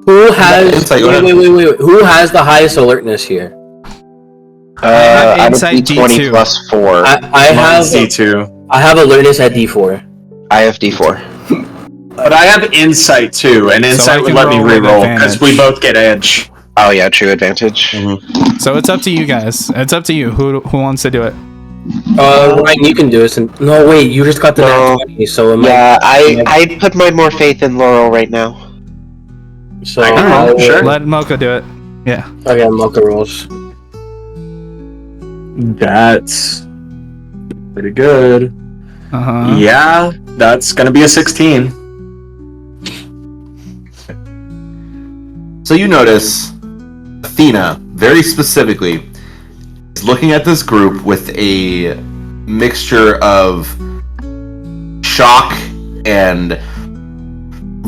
Who has? Insight, go ahead. Wait. Who has the highest alertness here? have I'm insight at D20 D2. plus 4. I have C2. I have alertness at D4. I have D4. But I have insight too, and So I insight would can let me roll with reroll because advantage. we both get edge. Oh yeah, true advantage. So it's up to you guys. It's up to you. Who wants to do it? Ryan, you can do this. No, wait, you just got the No. nat 20, so it might. Yeah, I put my more faith in Laurel right now. So I can roll, sure. Let Mocha do it. Yeah. Okay, Mocha rolls. That's pretty good. Uh-huh. Yeah, that's gonna be a 16. So you notice Athena, very specifically, is looking at this group with a mixture of shock and a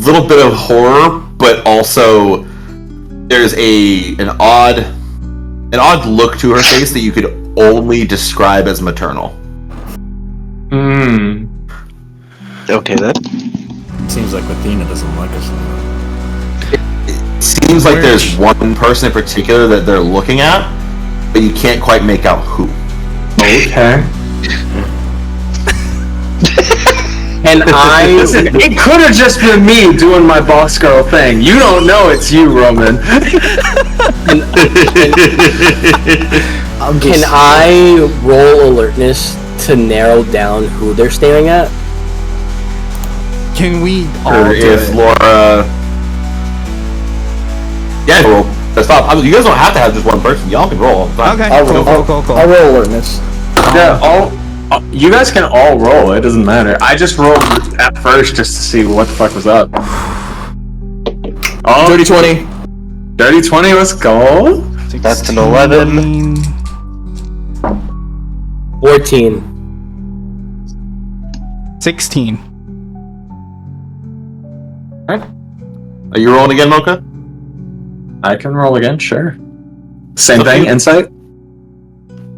little bit of horror, but also there's an odd look to her face that you could only describe as maternal. Hmm. Okay then. Seems like Athena doesn't like us. Seems like there's one person in particular that they're looking at, but you can't quite make out who. Okay. And Listen, it could have just been me doing my boss girl thing. You don't know it's you, Roman. Can I roll alertness to narrow down who they're staring at? Can we all Or do if it? Laura... Yeah, roll. Stop. You guys don't have to have just one person. Y'all can roll. It's fine. Okay. I'll Cool, roll. cool, cool. I'll roll alertness. Yeah, you guys can all roll. It doesn't matter. I just rolled at first just to see what the fuck was up. Oh, Dirty 20. Dirty 20, let's go. That's an 11. 14. 16. Are you rolling again, Mocha? I can roll again, sure. Same thing, insight?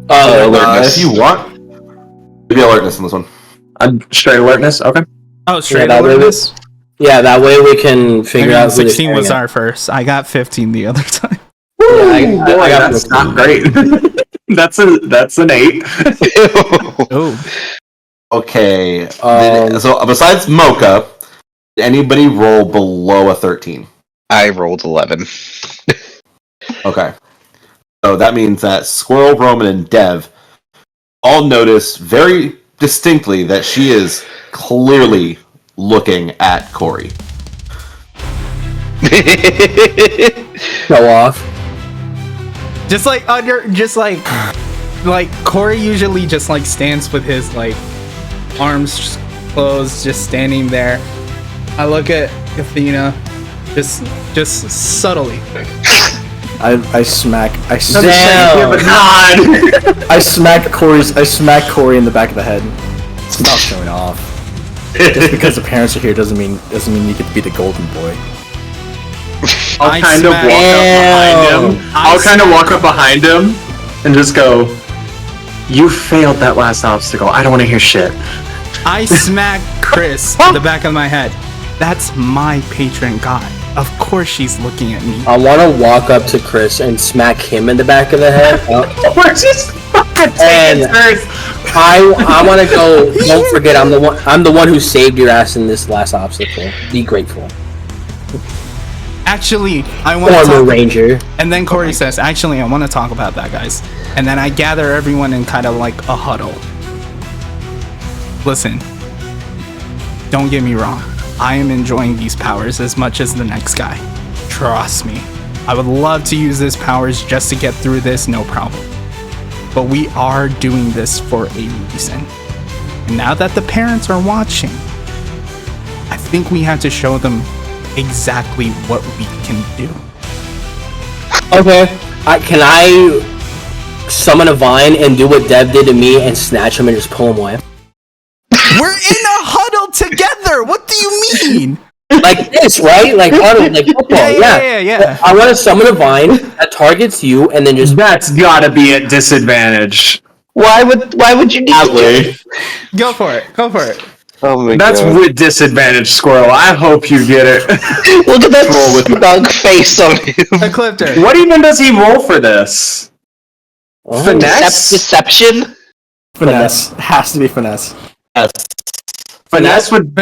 Alertness. If you want. Maybe alertness on this one. I'm straight alertness, okay. Oh, straight that way alertness? Yeah, that way we can I figure mean, out who they're 16 was staring our first. I got 15 the other time. at. Yeah, I Boy, got that's 14. not great. that's an 8. Oh. Okay. So besides Mocha, did anybody roll below a 13? I rolled 11. Okay. So that means that Squirrel, Roman, and Dev all notice very distinctly that she is clearly looking at Kori. Go off. Just like Kori usually just like stands with his like arms closed, just standing there. I look at Athena, just subtly. I smack Damn. I smack Kori in the back of the head. Stop showing off. Just because the parents are here doesn't mean you get to be the golden boy. I'll kind of walk up behind him and just go, you failed that last obstacle. I don't want to hear shit. I smack Chris in the back of my head. That's my patron god. Of course she's looking at me. I want to walk up to Chris and smack him in the back of the head. We're just fucking taking turns. I want to go. Don't forget, I'm the one who saved your ass in this last obstacle. Be grateful. Actually, I want to Former talk. Ranger. And then Kori says, actually, I want to talk about that, guys. And then I gather everyone in kind of like a huddle. Listen, don't get me wrong. I am enjoying these powers as much as the next guy. Trust me. I would love to use these powers just to get through this, no problem. But we are doing this for a reason. And now that the parents are watching, I think we have to show them exactly what we can do. Okay. Can I summon a vine and do what Dev did to me and snatch him and just pull him away? We're in a huddle together. What do you mean? Like this, right? Like huddle, like football. Yeah. I want to summon a vine that targets you and then just. That's gotta be at disadvantage. Why would you need to? Go for it. Oh my That's god. with disadvantage, Squirrel. I hope you get it. Look at that smug face on him. Ecliptor. What even does he roll for this? Finesse? Deception? Finesse. Has to be finesse. Yes. Finesse with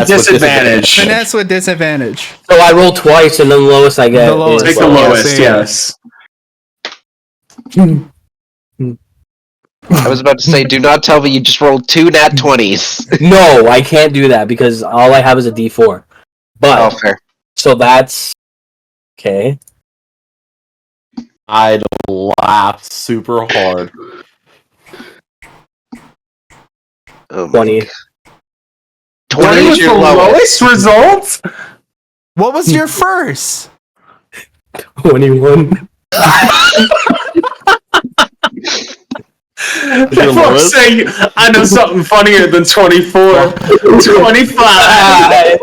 disadvantage. Finesse with disadvantage. So I roll twice, and then the lowest I get. The lowest. Take the lowest, yes. I was about to say, do not tell me you just rolled 2 nat 20s. No, I can't do that because all I have is a D4. But Oh, fair. so that's okay. I'd laugh super hard. Oh my 20. God. 20 was is the your lowest. lowest result? What was your first? 21. Your People lowest? say I know something funnier than 24. 25.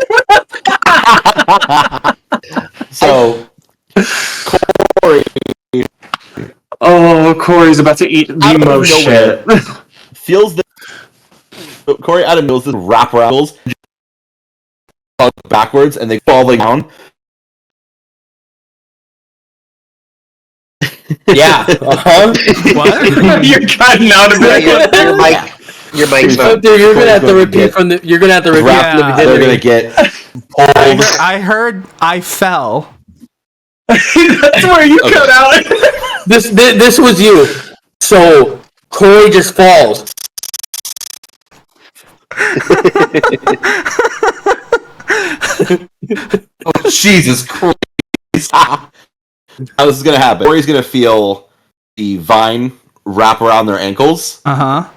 So, Kori, Oh, Corey's about to eat Out the of most nowhere. shit. feels that Kori out of knows this wrap around backwards and they falling down. Yeah. Uh-huh. What? You're cutting out of Yeah, it. your mic's So, not. dude, you're gonna have to Cory's repeat from the. You're gonna have to repeat Wrap- from the Yeah. They're beginning. gonna get I heard I fell. That's where you Okay. cut out. This was you. So Kori just falls. oh, Jesus Christ. How this is gonna happen. Kori's gonna feel the vine wrap around their ankles, Uh-huh.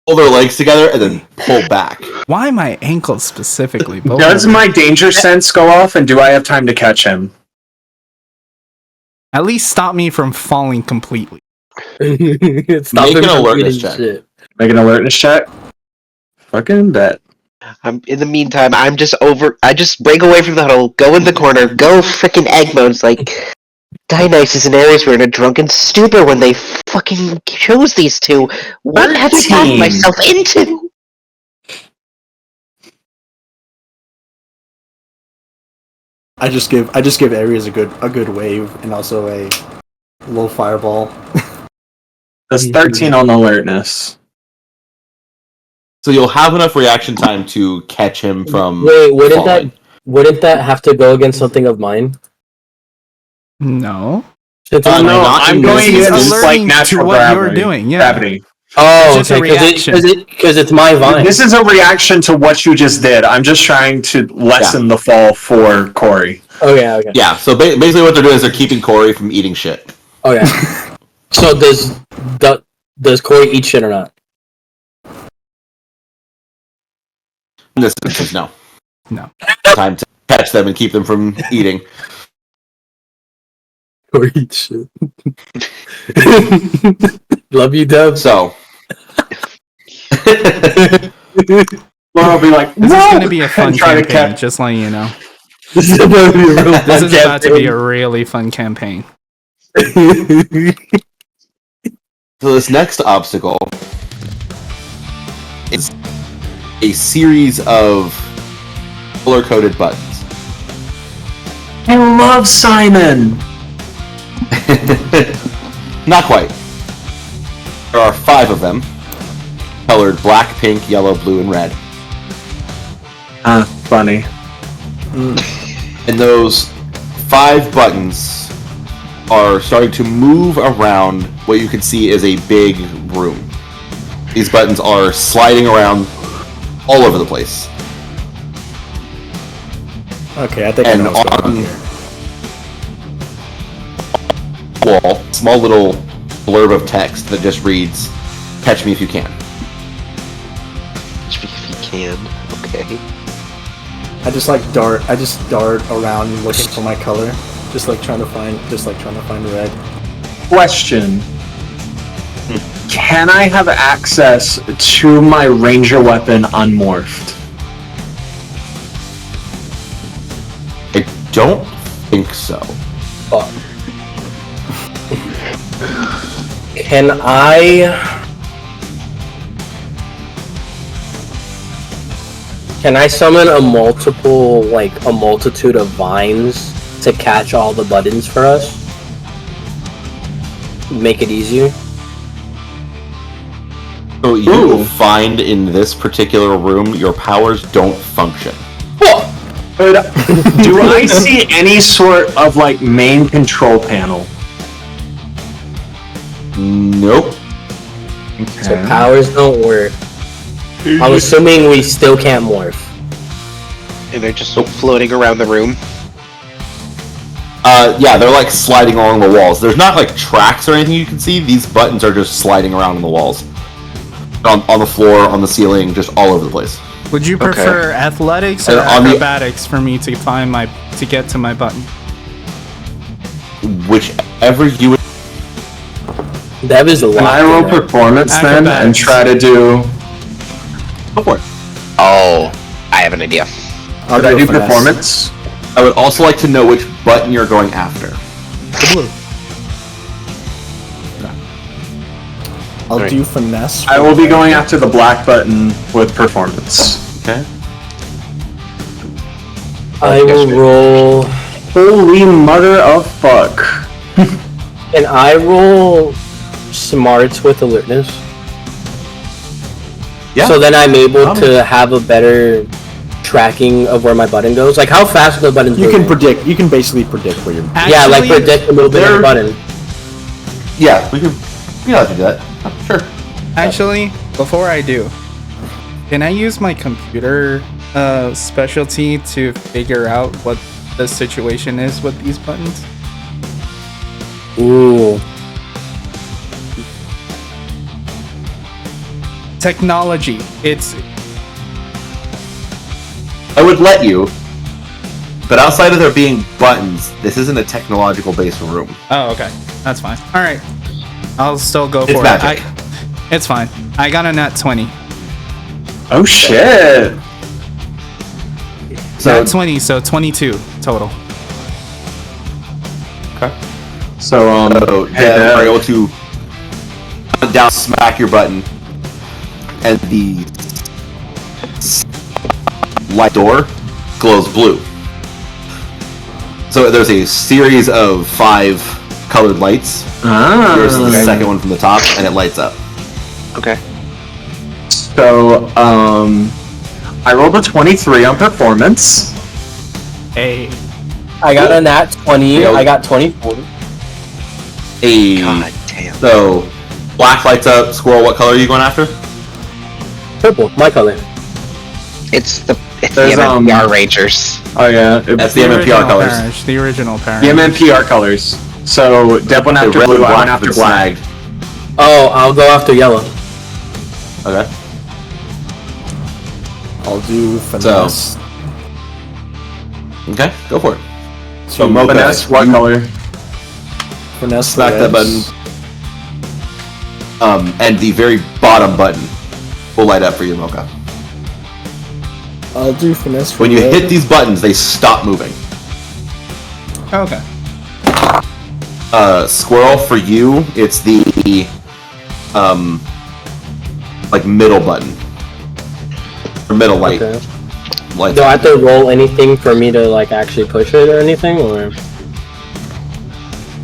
pull their legs together, and then pull back. Why my ankles specifically? Both Does of them. my danger sense go off, and do I have time to catch him? At least stop me from falling completely. Stop Make him an from alertness eating check. shit. Make an alertness check. Fucking bet. In the meantime, I just break away from the huddle, go in the corner, go freaking egg modes like Dionysus and Ares were in a drunken stupor when they fucking chose these two. What have I gotten 13. myself into? I just give Ares a good wave and also a low fireball. That's 13 on alertness. So you'll have enough reaction time to catch him from. Wait, falling. wouldn't that have to go against something of mine? No. Since Uh, it's No, not I'm in going this against instance. like Alerting natural to what gravity. you're doing, yeah. Gravity. oh, It's just a okay, reaction. because it's my vine. This is a reaction to what you just did. I'm just trying to lessen the fall for Kori. Okay. Yeah, so basically what they're doing is they're keeping Kori from eating shit. Okay. So does Kori eat shit or not? In this instance, no. No. Time to catch them and keep them from eating. Kori eats shit. Love you, Dub. So. Well, I'll be like, This is going to be a fun and try to campaign, catch. just letting you know. This is about to be a real This is about to be a campaign. really fun campaign. So this next obstacle is a series of color-coded buttons. I love Simon. Not quite. There are 5 of them, colored black, pink, yellow, blue, and red. Funny. And those 5 buttons are starting to move around what you can see is a big room. These buttons are sliding around all over the place. Okay, I think I And know what's going on on here. wall, small little blurb of text that just reads, "Catch me if you can." If you can, okay. I just dart around looking for my color. Just trying to find red. Question. Can I have access to my ranger weapon unmorphed? I don't think so. Fuck. Can I summon a multitude of vines to catch all the buttons for us? make it easier. So you will find in this particular room your powers don't function. Do I see any sort of like main control panel? Nope. So powers don't work. I'm assuming we still can't morph. And they're just floating around the room. Yeah, they're like sliding along the walls. There's not like tracks or anything you can see. These buttons are just sliding around on the walls. On the floor, on the ceiling, just all over the place. Would you prefer athletics or And acrobatics for me to get to my button? Whichever you would. That is a lot. Can I roll performance then and try to do? Go for it. Oh, I have an idea. Should I do performance? I would also like to know which button you're going after. The blue. I'll do finesse. I will be going after the black button with performance. Okay. I will roll. Holy mother of fuck! And I roll smarts with alertness. Yeah. So then I'm able to have a better tracking of where my button goes. Like how fast the button's You moving. can predict. You can basically predict where you're. Yeah, like predict the movement of the button. Yeah, we can. Yeah, I can do that. Sure. Actually, before I do, can I use my computer specialty to figure out what the situation is with these buttons? Ooh. Technology. It's I would let you, but outside of there being buttons, this isn't a technological based room. oh, okay. That's fine. All right. I'll still go It's for magic. it. It's fine. I got a nat 20. Oh shit! So, Nat 20, so 22 total. okay. So So, Dev, are able to down smack your button, and the light door glows blue. So there's a series of 5 colored lights. Here's the second one from the top, and it lights up. Okay. So I rolled a 23 on performance. Hey. I got a nat 20. Yeah. I got 24. God damn. So black lights up. Squirrel, what color are you going after? Purple, my color. It's the There's, MMPR Rangers. Oh yeah, That's the MMPR original colors. parish, the original parish. the MMPR colors. So Deb went after red blue, and I black went after have black. been Oh, I'll go after yellow. Okay. I'll do finesse. Okay, go for it. So to Mocha, Finesse, what you color? finesse smack the that reds. button. And the very bottom button will light up for you, Mocha. I'll do finesse. for When you red. hit these buttons, they stop moving. Okay. Squirrel, for you, it's the like middle button. Or middle light. Okay. Light. Do I have to roll anything for me to like actually push it or anything, or?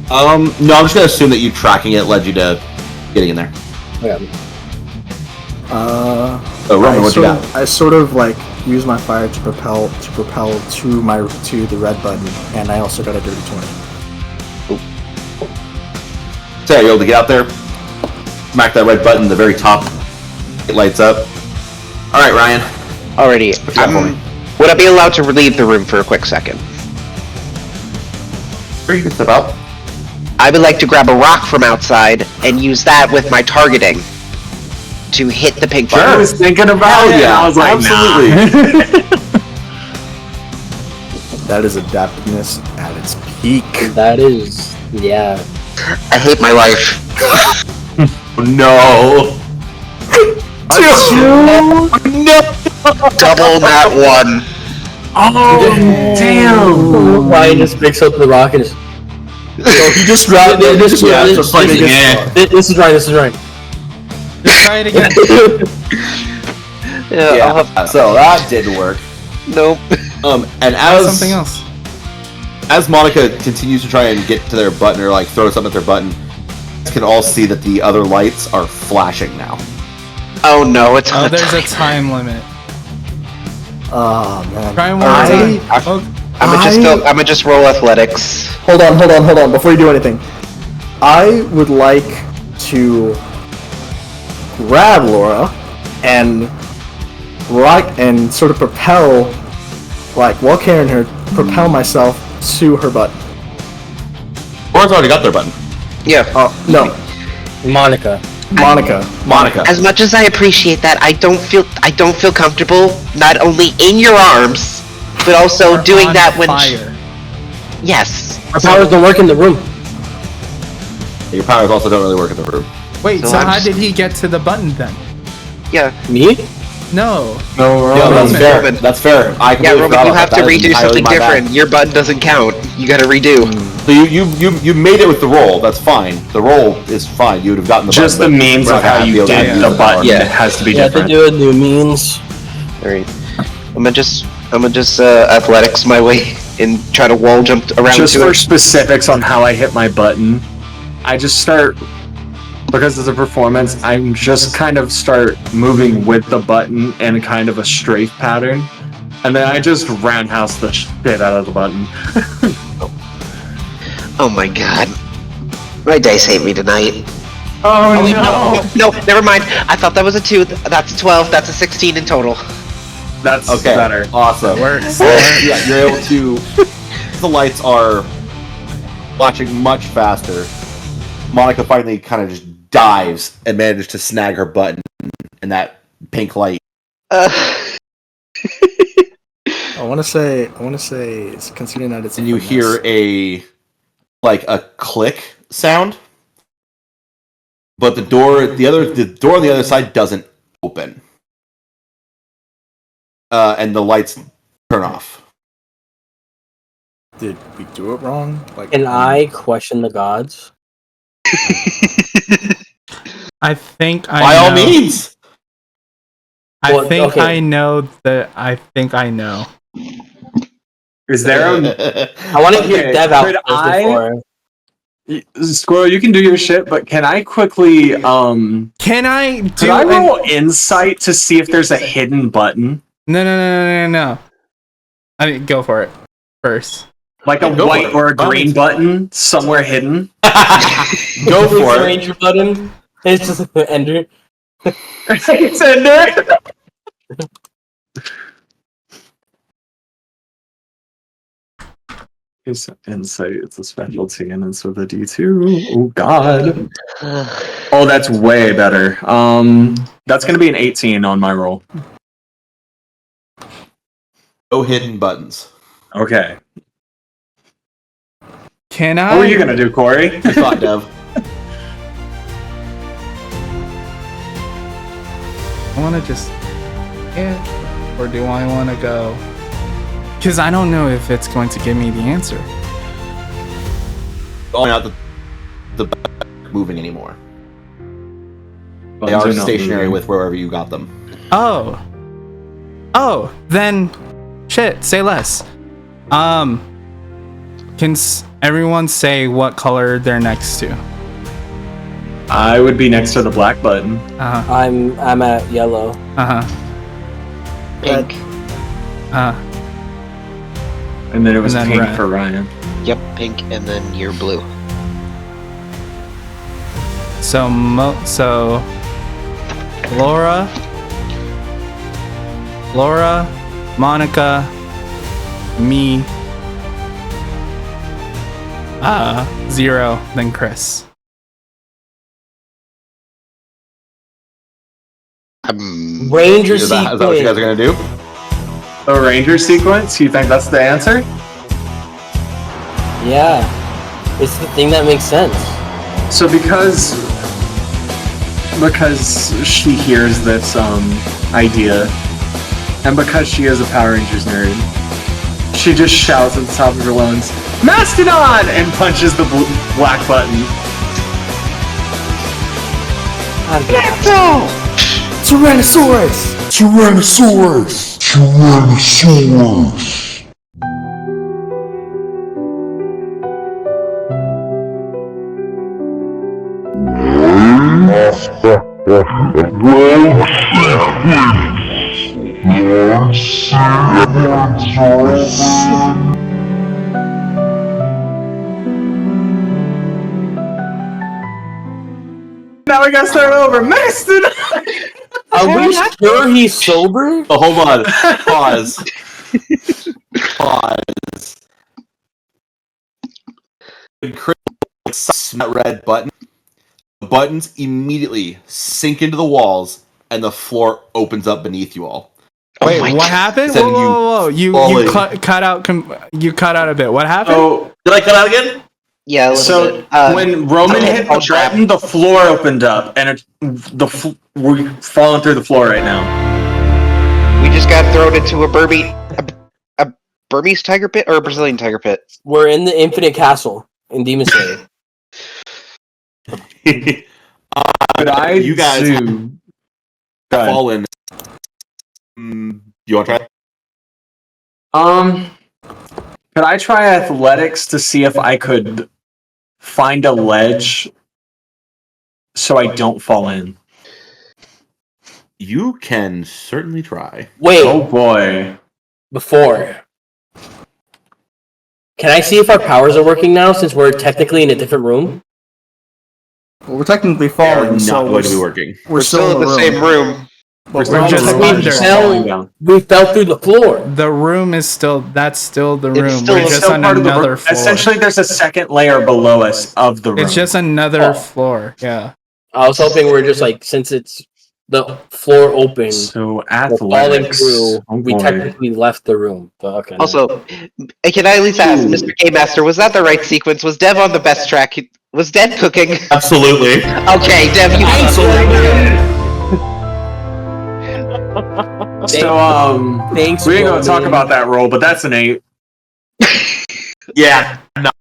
No, I'm just gonna assume that you tracking it led you to getting in there. Yeah. So Roman, what you got? I sort of like use my fire to propel to the red button, and I also got a dirty 20. So you're able to get out there, smack that red button, the very top, it lights up. Alright, Ryan. Alrighty. What you got for me? Would I be allowed to leave the room for a quick second? Sure, you can step out. I would like to grab a rock from outside and use that with my targeting to hit the pink I button. was thinking about it. yeah, I was like, absolutely. That is adaptiveness at its peak. That is, yeah. I hate my life. No. No! Double that one. Oh, damn! Ryan just picks up the rock and just. He just grabbed it. This is Ryan. just like This is Ryan. This is Ryan. Just try it again. Yeah, I'll have, So that didn't work. nope. And Try as something else. as Monica continues to try and get to their button or like throw something at their button, can all see that the other lights are flashing now. Oh no, it's on there's a time limit. Oh man. Try one more time. I'm gonna just roll athletics. Hold on. Before you do anything, I would like to grab Laura and sort of propel, like while carrying her, propel myself to her button. Laura's already got their button. Yeah. Oh no, Monica. Monica. As much as I appreciate that, I don't feel comfortable not only in your arms, but also Or doing on that when. fire. Yes. Our powers don't work in the room. Your powers also don't really work in the room. Wait, So so I'm how just- did he get to the button then? Yeah. Me? No. no, Yeah, that's Roman. fair. Roman. That's fair. I Yeah, completely Roman, forgot you about have that. to That is redo entirely something my bad. different. Your button doesn't count. You gotta redo. So you made it with the roll. That's fine. The roll is fine. You would have gotten the Just the button, but means we're of not how gonna you be able to get use the power. button Yeah. has to be Yeah, to different. do a new means. Alright. I'm gonna just athletics my way and try to wall jump around Just to for it. specifics on how I hit my button, I just start, because it's a performance, I'm just kind of start moving with the button in kind of a strafe pattern, and then I just roundhouse the shit out of the button. Oh my god. My dice hate me tonight. Oh Wait, no, never mind. I thought that was a 2. That's a 12. That's a 16 in total. That's Okay, better. awesome. Works. Yeah, you're able to. The lights are flashing much faster. Monica finally kind of just dives and manages to snag her button in that pink light. I want to say, it's considering that it's. And you hear a click sound, but the door on the other side doesn't open, and the lights turn off. Did we do it wrong? Like, Can I question the gods? I think I By know. all means. Well, I okay. know that. I think I know. Is there a... I want to hear Okay, Dev out could first I- before. Squirrel, you can do your shit, but can I quickly, Can I do? could I roll insight to see if there's a hidden button? No. I mean, go for it first. Like a Go for white it. or a green button somewhere hidden? Go It's for a it. ranger button. It's just an ender. It's in there! It's insight, it's a specialty, and it's with a D2. Oh god. Oh, that's way better. That's gonna be an 18 on my roll. No hidden buttons. Okay. Can I? What were you gonna do, Kori? Good thought, Dev. I want to just. Yeah. Or do I want to go? Because I don't know if it's going to give me the answer. Going out the moving anymore. They Buttons are not stationary moving. with wherever you got them. Oh, then, shit. Say less. Can everyone say what color they're next to? I would be next to the black button. Uh-huh. I'm at yellow. Uh-huh. Pink. And then it was And then pink red. for Ryan. Yep, pink, and then you're blue. So Laura, Monica, me, 0, then Chris. Ranger Is that what you guys are sequence. gonna do? A ranger sequence? You think that's the answer? Yeah. It's the thing that makes sense. So because she hears this idea, and because she is a Power Rangers nerd, she just shouts at the top of her lungs, "Mastodon!" and punches the black button. Tyrannosaurus! Now we gotta start over. Master! Are we sure he's sober? Oh, hold on. Pause. Pause. When Chris clicks that red button, the buttons immediately sink into the walls, and the floor opens up beneath you all. Wait, my what God. happened? Then Whoa! You falling. cut out. You cut out a bit. What happened? Oh, Did I cut out again? Yeah, a little so bit. when Roman okay, hit I'll the try. button, the floor opened up, and we're falling through the floor right now. We just got thrown into a Burmese tiger pit or a Brazilian tiger pit. We're in the Infinite Castle in Demon Slayer. Could I You guys do? Go ahead. fallen. You want to try? Could I try athletics to see if I could find a ledge so I don't fall in? You can certainly try. Wait, Oh boy. before. Can I see if our powers are working now since we're technically in a different room? Well, we're technically They are falling, not so going to be working. we're still in the same room. But We're just technically under. falling down. We fell through the floor. The room is still. That's still the It's room. still- We're it's just Still on part of the another room. floor. Essentially, there's a second layer below us of the room. It's just another Oh. floor. Yeah. I was hoping we're just like, since it's the floor open, So we're falling athletics. through, Oh, we boy. technically left the room. But okay. Also, can I at least ask, Mr. Game Master, was that the right sequence? Was Dev on the best track? Was Dev cooking? Absolutely. Okay, Dev, you So Thanks, we ain't gonna Roman. talk about that roll, but that's an 8. Yeah. Not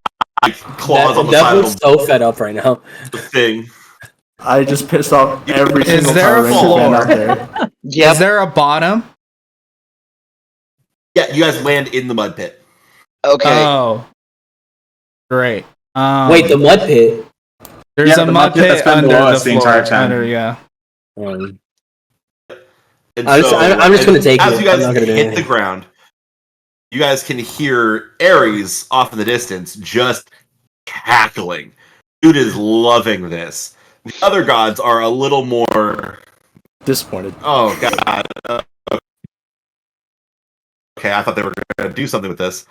claws on the Dev side looks of so fed up right now. the thing. I just pissed off every Is single there a Power Ranger floor? fan out there. Yep. Is there a bottom? Yeah, you guys land in the mud pit. Okay. Oh. Great. Wait, the mud pit. There's Yeah, a the mud mud pit pit that's been under below the us the floor. entire time. Under, yeah. And I'm just gonna take as it. you guys I'm not gonna do hit anything. the ground, you guys can hear Ares off in the distance just cackling. Dude is loving this. The other gods are a little more. Disappointed. Oh god. Okay, I thought they were going to do something with this.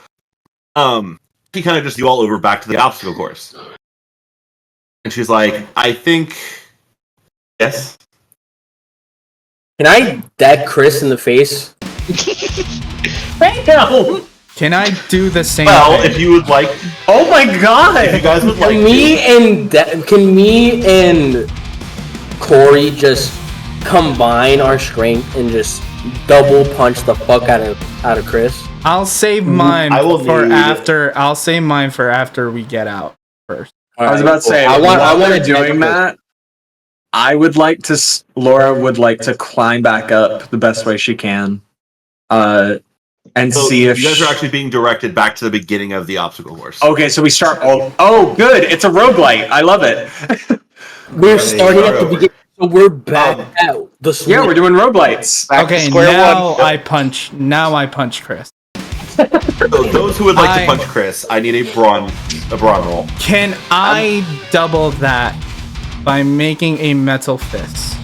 He kind of just you all over back to the obstacle course, and she's like, "I think, yes." Can I deck Chris in the face? Bam! Can I do the same Well, thing? if you would like, Oh my if you god! guys would like, Can me and Kori just combine our strength and just double punch the fuck out of Chris? I'll save mine I will for need- after. I'll save mine for after we get out first. I was about to say, I want to to doing that. I would like to. Laura would like to climb back up the best way she can, and so see if you guys are actually being directed back to the beginning of the obstacle course. Okay, so we start all. Oh, good! It's a roguelite. I love it. We're starting at the over. beginning, so we're back at the swing. Yeah, we're doing roguelites. Back to Okay, square now one. I punch. Now I punch Chris. So those who would like I- to punch Chris, I need a brawn roll. Can I double that by making a metal fist?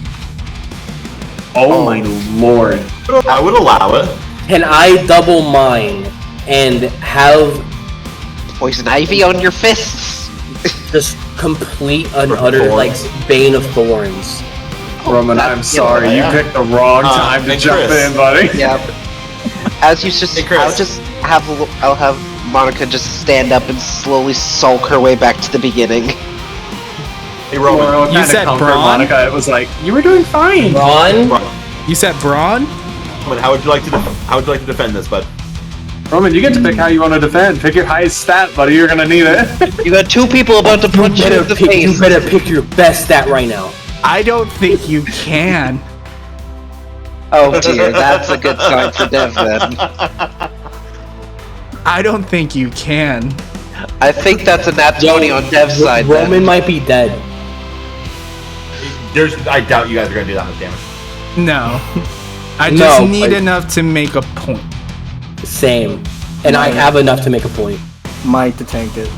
Oh my lord! I would allow it. Can I double mine and have Poison ivy on your fists. just complete and utter like bane of thorns? Roman, I'm sorry. You yeah. picked the wrong time to and jump Chris. in, buddy. Yep. As you just, Hey, Chris. I'll have Monica just stand up and slowly sulk her way back to the beginning. Hey, Roman. Laura, what You kind of said comfort, brawn? Monica. It was like you were doing fine. Ron, You said brawn? Roman, how would you like to defend this, bud? Roman, you get to pick how you want to defend. Pick your highest stat, buddy. You're gonna need it. You got two people about to punch you in the you face. better pick your best stat right now. I don't think you can. Oh dear, that's a good sign for Dev then. I don't think you can. I think that's a nat 20 on Dev's side. Roman Then. might be dead. I doubt you guys are gonna do that much damage. No. I just need enough to make a point. Same. And I have enough to make a point. Might to tank it.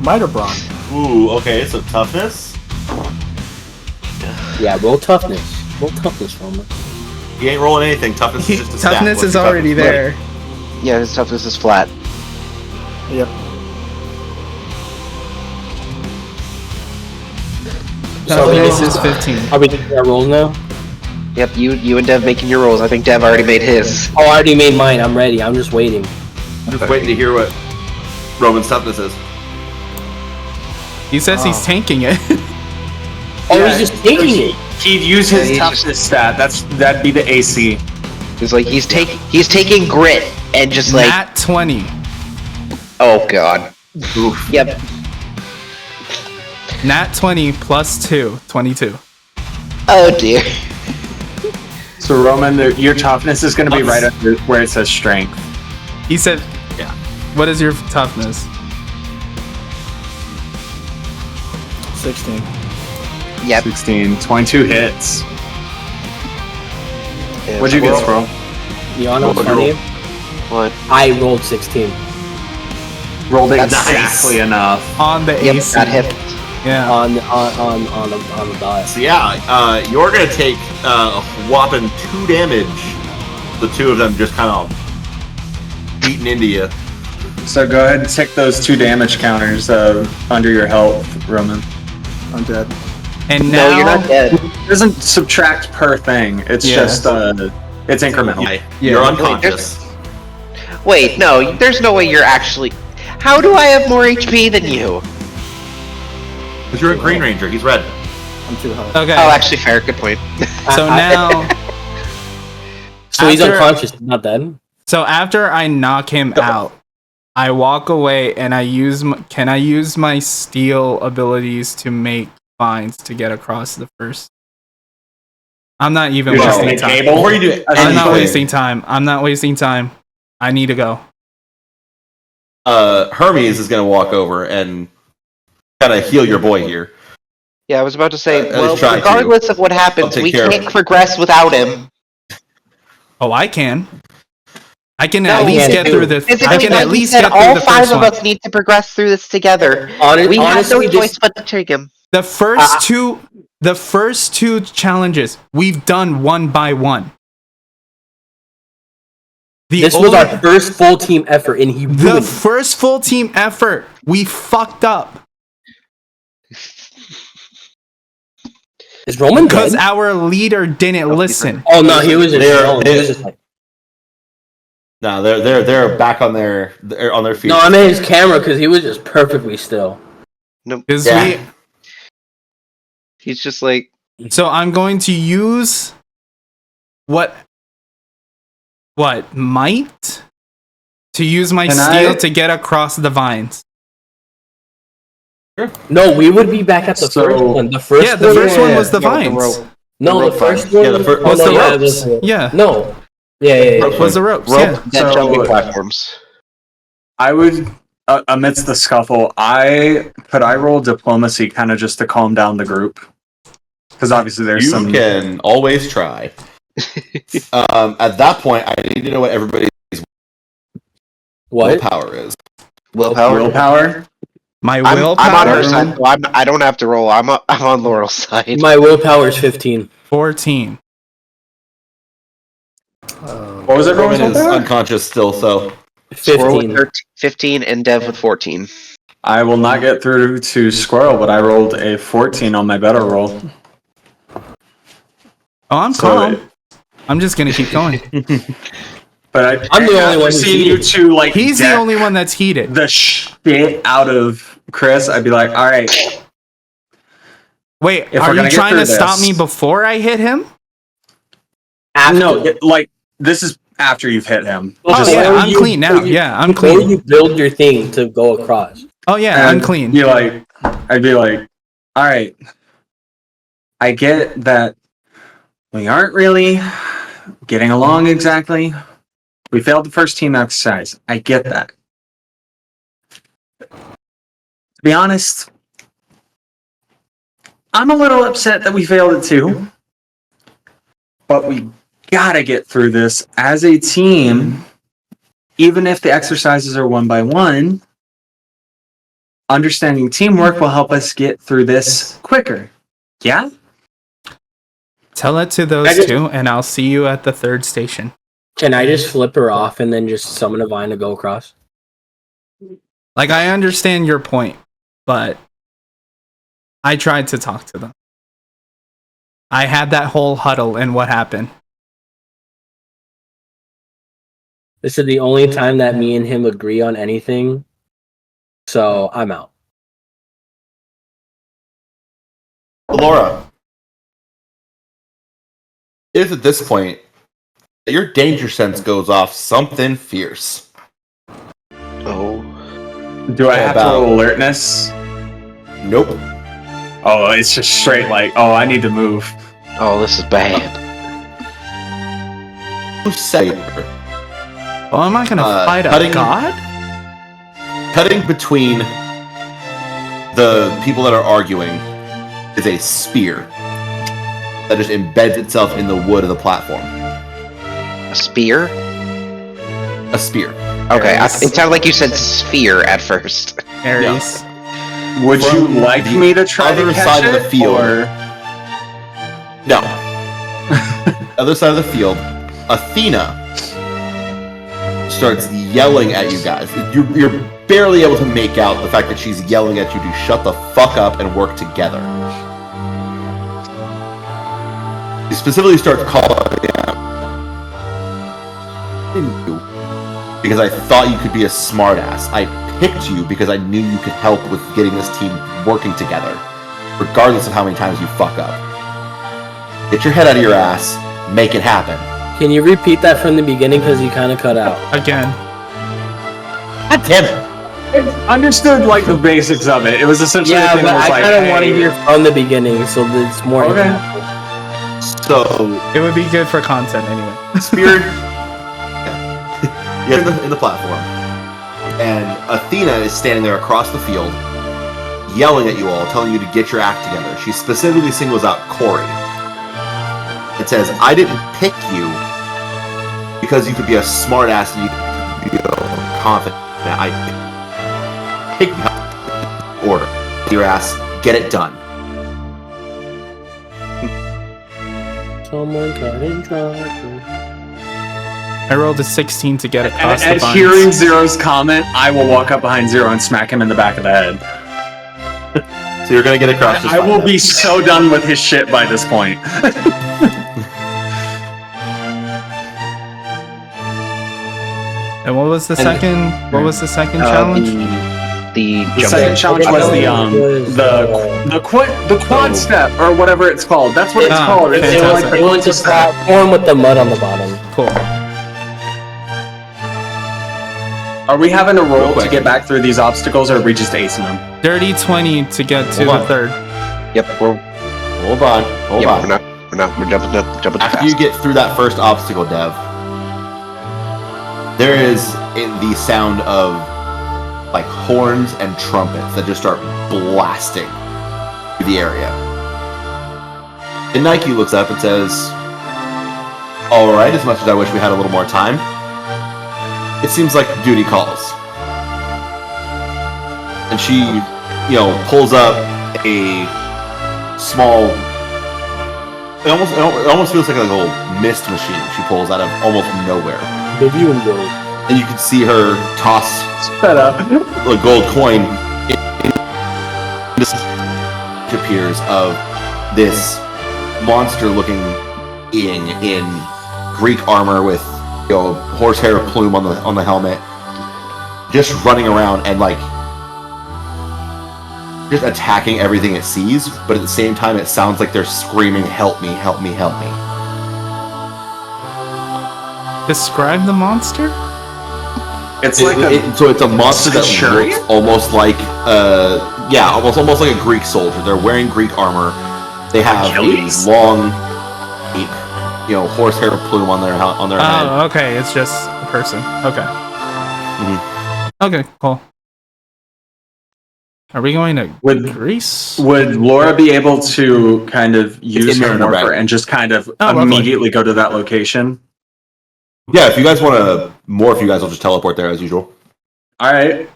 Might or bronze. Ooh, okay, so toughness. Yeah, roll toughness. Roll toughness, Roman. You ain't rolling anything. Toughness is just a stat. Toughness What's is your already toughness? there. Yeah, his toughness is flat. Yep. Toughness is 15. Are we doing our rolls now? Yep, you and Dev making your rolls. I think Dev already made his. Oh, I already made mine. I'm ready. I'm just waiting. I'm just waiting to hear what Roman's toughness is. He says he's tanking it. Oh, he's just taking it. He'd use his toughness stat. That'd be the AC. He's like he's taking grit and just like Nat 20. oh god. Oof. Yep. Nat 20 plus 2. 22. Oh dear. So Roman, your toughness is going to be right under where it says strength. He said, Yeah. what is your toughness? 16. Yep. 16, 22 hits. Yeah, What'd you get, Squirrel. Squirrel? You know what's funny? What? I rolled 16. Rolled That's exactly enough. On the Yep, AC. that hit. Yeah. On the die. So yeah, you're gonna take a whopping 2 damage. The two of them just kind of beating into you. So go ahead and tick those 2 damage counters under your health, Roman. I'm dead. And now, No, you're not dead. It doesn't subtract per thing. It's Yeah. just it's incremental. You're unconscious. Wait, no, there's no way you're actually. How do I have more HP than you? Because you're a Green Ranger. He's red. I'm too high. Okay. Oh, actually, fair. Good point. So now, So he's After- unconscious, he's not dead? so after I knock him out, I walk away and can I use my steal abilities to make vines to get across the first? I'm not even You're just wasting in a time. cable? Before you do I'm not anything, wasting time. I'm not wasting time. I need to go. Hermes is gonna walk over and kind of heal your boy here. Yeah, I was about to say. At Well, least try to. regardless of what I'll happens, take we care of can't him. progress without him. Oh, I can. I can No, at least yeah, get dude. through the. Physically, I can like at you least said, get through all the 5 first of one. us need to progress through this together. We have no Honestly, choice but to take him. The first two challenges we've done one by one. This was our first full team effort, and he the ruined it. first full team effort. We fucked up Is Roman because dead? our leader didn't listen. Oh no, he was just. They're- He was just like, No, they're back on their feet. no, I meant his camera because he was just perfectly still. No, Because Yeah. he's just like. so I'm going to use what might to use my Can steel I- to get across the vines. No, we would be back at the So- first one. The first Yeah, the first one was the vines. No, the first one. Yeah, the fir- oh, was no, the yeah, ropes. the- Yeah. No. Yeah. Was the ropes? Rope Yeah. that So- jumping platforms. I would, amidst the scuffle, could I roll diplomacy kind of just to calm down the group? Because obviously there's You some. can always try. At that point, I need to know what everybody's What? willpower is. Willpower. My I'm willpower. on her side, so I don't have to roll. I'm on Laurel's side. My willpower is 15. 14. What was everyone's Roman is willpower? unconscious still, so 15. 15. 15 and Dev with 14. I will not get through to Squirrel, but I rolled a 14 on my better roll. Oh, I'm So calm. I'm just gonna keep going. But I'm the only after one who's seeing you heated. two like He's the deck only one that's heated. the shit out of Chris, I'd be like, all right, Wait, If we're are you gonna get trying to through stop this- me before I hit him? no, this is after you've hit him. Oh Just yeah, like- I'm clean now. Yeah, I'm Before clean. you build your thing to go across. Oh yeah, I'm And clean. You're like, I'd be like, all right, I get that we aren't really getting along exactly. We failed the first team exercise. I get that. To be honest, I'm a little upset that we failed it too. But we gotta get through this as a team. Even if the exercises are one by one, understanding teamwork will help us get through this quicker. Yeah? Tell it to those two, and I'll see you at the third station. Can I just flip her off and then just summon a vine to go across? Like, I understand your point, but I tried to talk to them. I had that whole huddle, and what happened? This is the only time that me and him agree on anything, so I'm out. Laura, if at this point your danger sense goes off something fierce. Oh. Do I have to roll alertness? Nope. Oh, it's just straight like, oh, I need to move. Oh, this is bad. Who said it? Oh, am I gonna fight a god? Cutting between the people that are arguing is a spear that just embeds itself in the wood of the platform. A spear? A spear. Okay, it sounded like you said sphere at first. Aries. Would you like me to try other to catch side it, of the field? or- No. Other side of the field, Athena starts yelling at you guys. You're barely able to make out the fact that she's yelling at you to shut the fuck up and work together. She specifically starts calling out. Because I thought you could be a smartass. I picked you because I knew you could help with getting this team working together, regardless of how many times you fuck up. Get your head out of your ass, make it happen. Can you repeat that from the beginning, because you kind of cut out? Again. God damn it! I understood like the basics of it. It was essentially Yeah, the thing but that was I like, kind of hey, want to hear from the beginning, so that it's more. Okay. So, It would be good for content anyway. Spirit, you're in the platform, and Athena is standing there across the field, yelling at you all, telling you to get your act together. She specifically singles out Kori. It says, "I didn't pick you because you could be a smartass and you could be confident. I picked you. Order your ass, get it done." Someone cut in trouble. I rolled a 16 to get across the At vines. hearing Zero's comment, I will walk up behind Zero and smack him in the back of the head. So you're gonna get across this I will line be then. so done with his shit by this point. And what was the second? What was the second challenge? The The second challenge was the quad step or whatever it's called. That's what it's called. It's fantastic. It went to platform with the mud on the bottom. Cool. Are we having a roll Real to quick. get back through these obstacles, or are we just acing them? Dirty 20 to get to Hold the on. third. Yep, we're Hold on. we're jumping too After fast. you get through that first obstacle, Dev, there is the sound of like horns and trumpets that just start blasting through the area. And Nike looks up and says, "Alright, as much as I wish we had a little more time, it seems like duty calls." And she, pulls up a small. It almost feels like a little mist machine she pulls out of almost nowhere. The view and go. And you can see her toss Shut up. a gold coin. This appears of this monster-looking being in Greek armor with horsehair plume on the helmet, just running around and just attacking everything it sees. But at the same time, it sounds like they're screaming, "Help me! Help me! Help me!" Describe the monster? It's like So it's a monster that Centurion? looks almost like almost like a Greek soldier. They're wearing Greek armor. They have Achilles? a long, horsehair plume on their head. Oh, okay. It's just a person. Okay. Mhm. Okay, cool. Are we going to Would- Greece? Would Laura be able to kind of use in her Mariner morpher Bay. and just kind of lovely. immediately go to that location? Yeah, if you guys want to morph, you guys will just teleport there as usual. All right.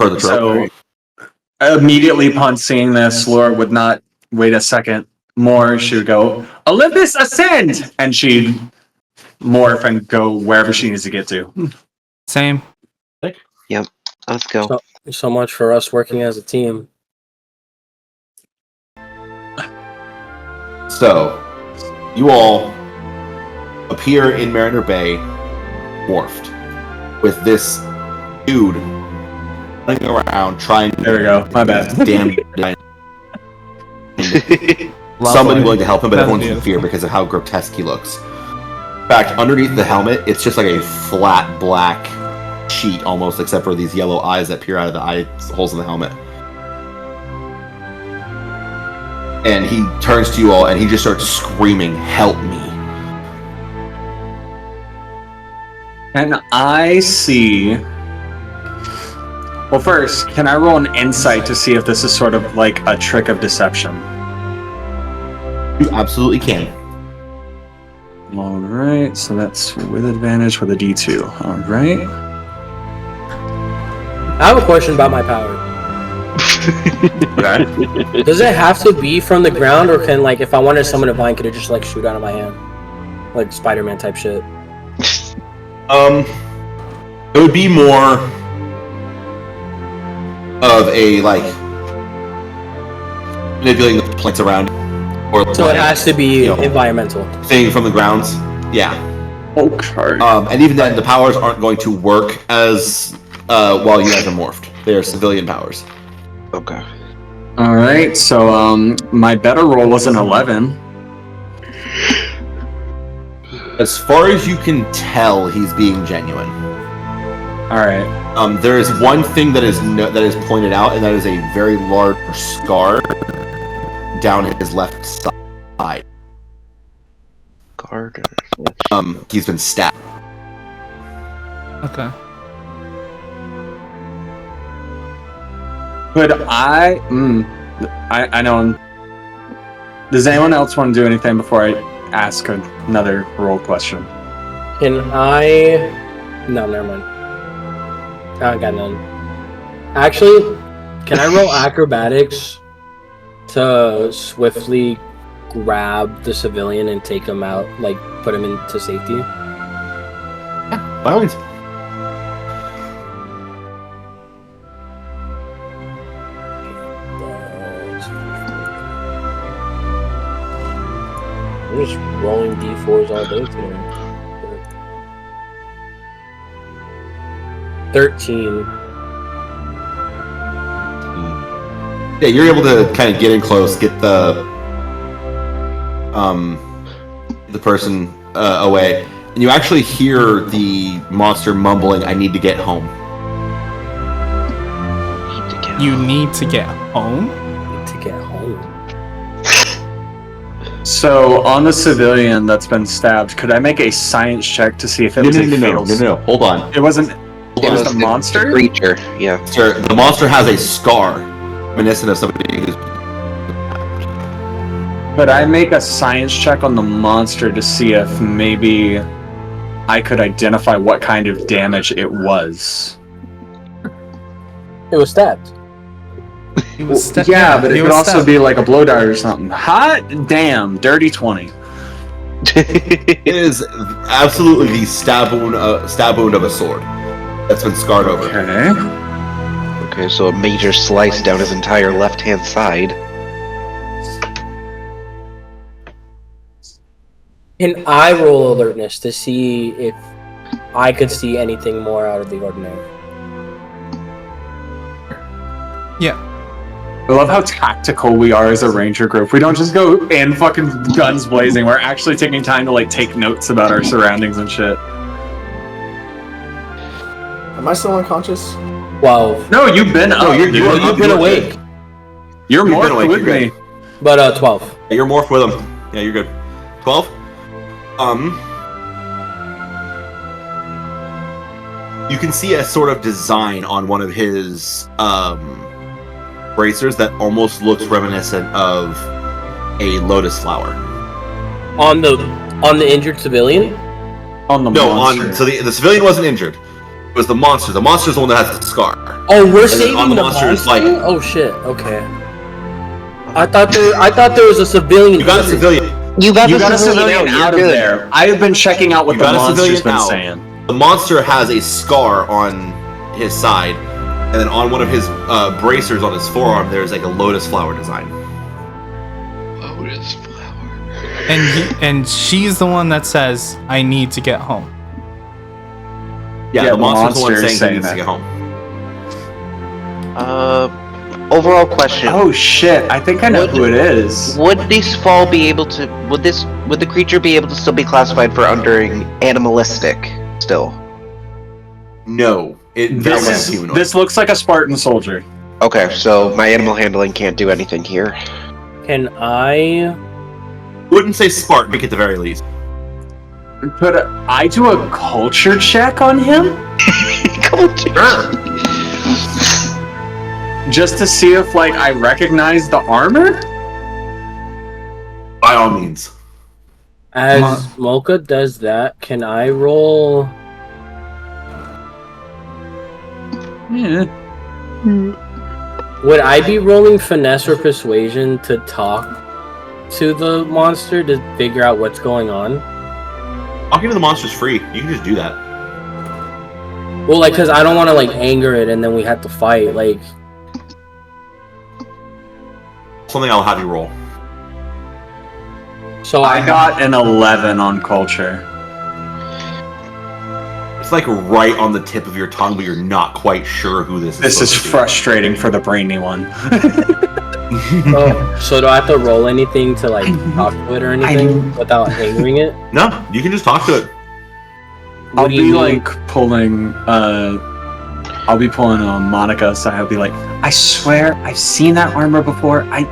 Per the trope. So immediately upon seeing this, Laura would not wait a second more. She would go, Olympus, ascend! And she'd morph and go wherever she needs to get to. Same. Let's go. So much for us working as a team. So, you all appear in Mariner Bay, morphed, with this dude running around trying to... There we go. My bad. Damn. Somebody willing to help him, but That's everyone's in beautiful. fear because of how grotesque he looks. In fact, underneath the helmet, it's just like a flat black sheet almost, except for these yellow eyes that peer out of the eye holes in the helmet. And he turns to you all and he just starts screaming, "Help me." And I see... Well, first, can I roll an insight to see if this is sort of like a trick of deception? You absolutely can. All right, so that's with advantage with a D2. All right. I have a question about my power. Okay. Does it have to be from the ground, or can, like, if I wanted to summon a vine, could it just, like, shoot out of my hand? Like Spider-Man type shit. It would be more of a, like, manipulating the plants around, or So it has to be you know, environmental. thing from the grounds. Yeah. Okay. And even then, the powers aren't going to work as while you guys are morphed. They are civilian powers. Okay. All right, so my better roll was an 11. As far as you can tell, he's being genuine. All right. There is one thing that is pointed out, and that is a very large scar down his left side. Guard. He's been stabbed. Okay. Could I know. Does anyone else want to do anything before I ask another roll question? Can I... No, never mind. I got none. Actually, can I roll acrobatics to swiftly grab the civilian and take him out, like, put him into safety? By all means. I'm just rolling d4s all day today. 13. Yeah, you're able to kind of get in close, get the person away, and you actually hear the monster mumbling, "I need to get home." You need to get home? To get home. So on the civilian that's been stabbed, could I make a science check to see if it was a fatal? No. Hold on. It wasn't. It was the monster. Creature. Yeah. Sir, the monster has a scar, reminiscent of somebody who's... Could I make a science check on the monster to see if maybe I could identify what kind of damage it was? It was stabbed. He was Yeah, but it he could was also stabbed. be like a blow dart or something. Hot damn, dirty 20. It is absolutely the stab wound of a sword that's been scarred over. Okay. Okay, so a major slice down his entire left-hand side. Can I roll alertness to see if I could see anything more out of the ordinary? Yeah. I love how tactical we are as a ranger group. We don't just go in fucking guns blazing. We're actually taking time to like take notes about our surroundings and shit. Am I still unconscious? 12. No, you've been up. you've been awake. You're You've more been awake, with you're me. But 12. Yeah, you're morphed with him. Yeah, you're good. 12? you can see a sort of design on one of his bracers that almost looks reminiscent of a lotus flower. On the injured civilian? On the monster. So the civilian wasn't injured. It was the monster. The monster's the one that has the scar. Oh, we're And then saving on the monster is monster? like, Oh shit. Okay. I thought there was a civilian. you got a civilian. You got You the got a civilian civilian out of you're good. there. I have been checking out what You the got a monster's civilian been out. saying. The monster has a scar on his side, and then on one of his bracers on his forearm, there's like a lotus flower design. Lotus flower. And she's the one that says, "I need to get home." Yeah, the monster's the one monster is saying he needs to saying get home. Overall question. Oh shit! I think I know Would- who it is. Would this fall be able to? Would the creature be able to still be classified for undering animalistic? Still. No, This humanoid. this looks like a Spartan soldier. Okay, so my animal handling can't do anything here. Can I? Wouldn't say Spartan at the very least. Could I do a culture check on him just to see if like I recognize the armor? By all means. As Mocha does that, can I roll? Yeah. Would I be rolling finesse or persuasion to talk to the monster to figure out what's going on? Talking to the monster's free. You can just do that. Well, like, cause I don't want to like anger it and then we have to fight. Like, Something I'll have you roll. so I got an 11 on culture. It's like right on the tip of your tongue, but you're not quite sure who this is. This is supposed to be. frustrating for the brainy one. So do I have to roll anything to like talk to it or anything without angering it? No, you can just talk to it. What I'll do you be mean? like pulling Monica, so I'll be like, I swear I've seen that armor before. I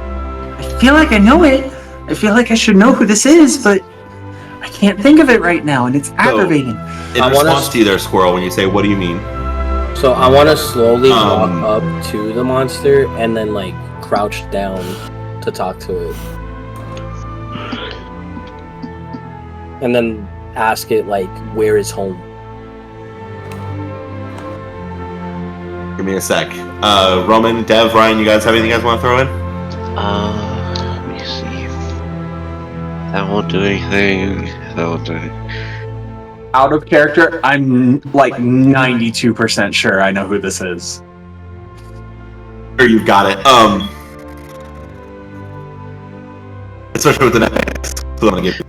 feel like I know it. I feel like I should know who this is, but I can't think of it right now, and it's aggravating. In I wanna- response to you there, Squirrel, when you say, what do you mean? So I want to slowly walk Um, up to the monster and then like crouch down to talk to it, and then ask it like, "Where is home?" Give me a sec. Roman, Dev, Ryan, you guys have anything you guys want to throw in? Let me see. That won't do anything. That won't do anything. Out of character, I'm like 92% sure I know who this is. Or you've got it. Especially with the next clue I'm gonna give you.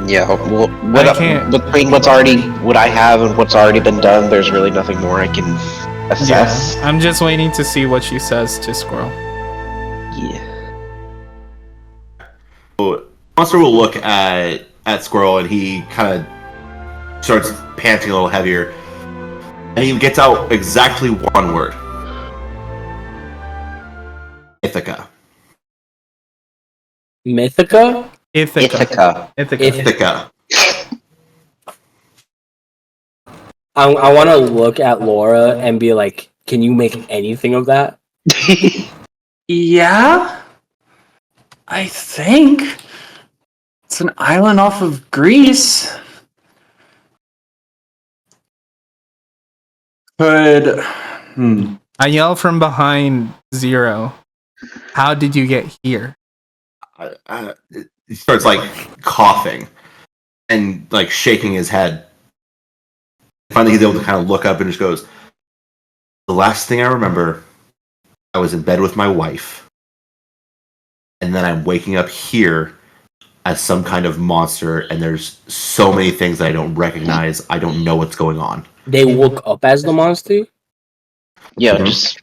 Yeah, well, I can't- between what I have and what's already been done, there's really nothing more I can assess. I'm just waiting to see what she says to Squirrel. Yeah. So, Monster will look at Squirrel and he kind of starts panting a little heavier. And he gets out exactly one word. Ithaca. Mythica? Ithaca. Ithaca. I want to look at Laura and be like, "Can you make anything of that?" Yeah? I think. It's an island off of Greece. Could... I yell from behind Zero. How did you get here? He starts like coughing and like shaking his head. Finally, he's able to kind of look up and just goes, "The last thing I remember, I was in bed with my wife, and then I'm waking up here as some kind of monster, and there's so many things that I don't recognize. I don't know what's going on." They woke up as the monster. Yeah, Mhm. just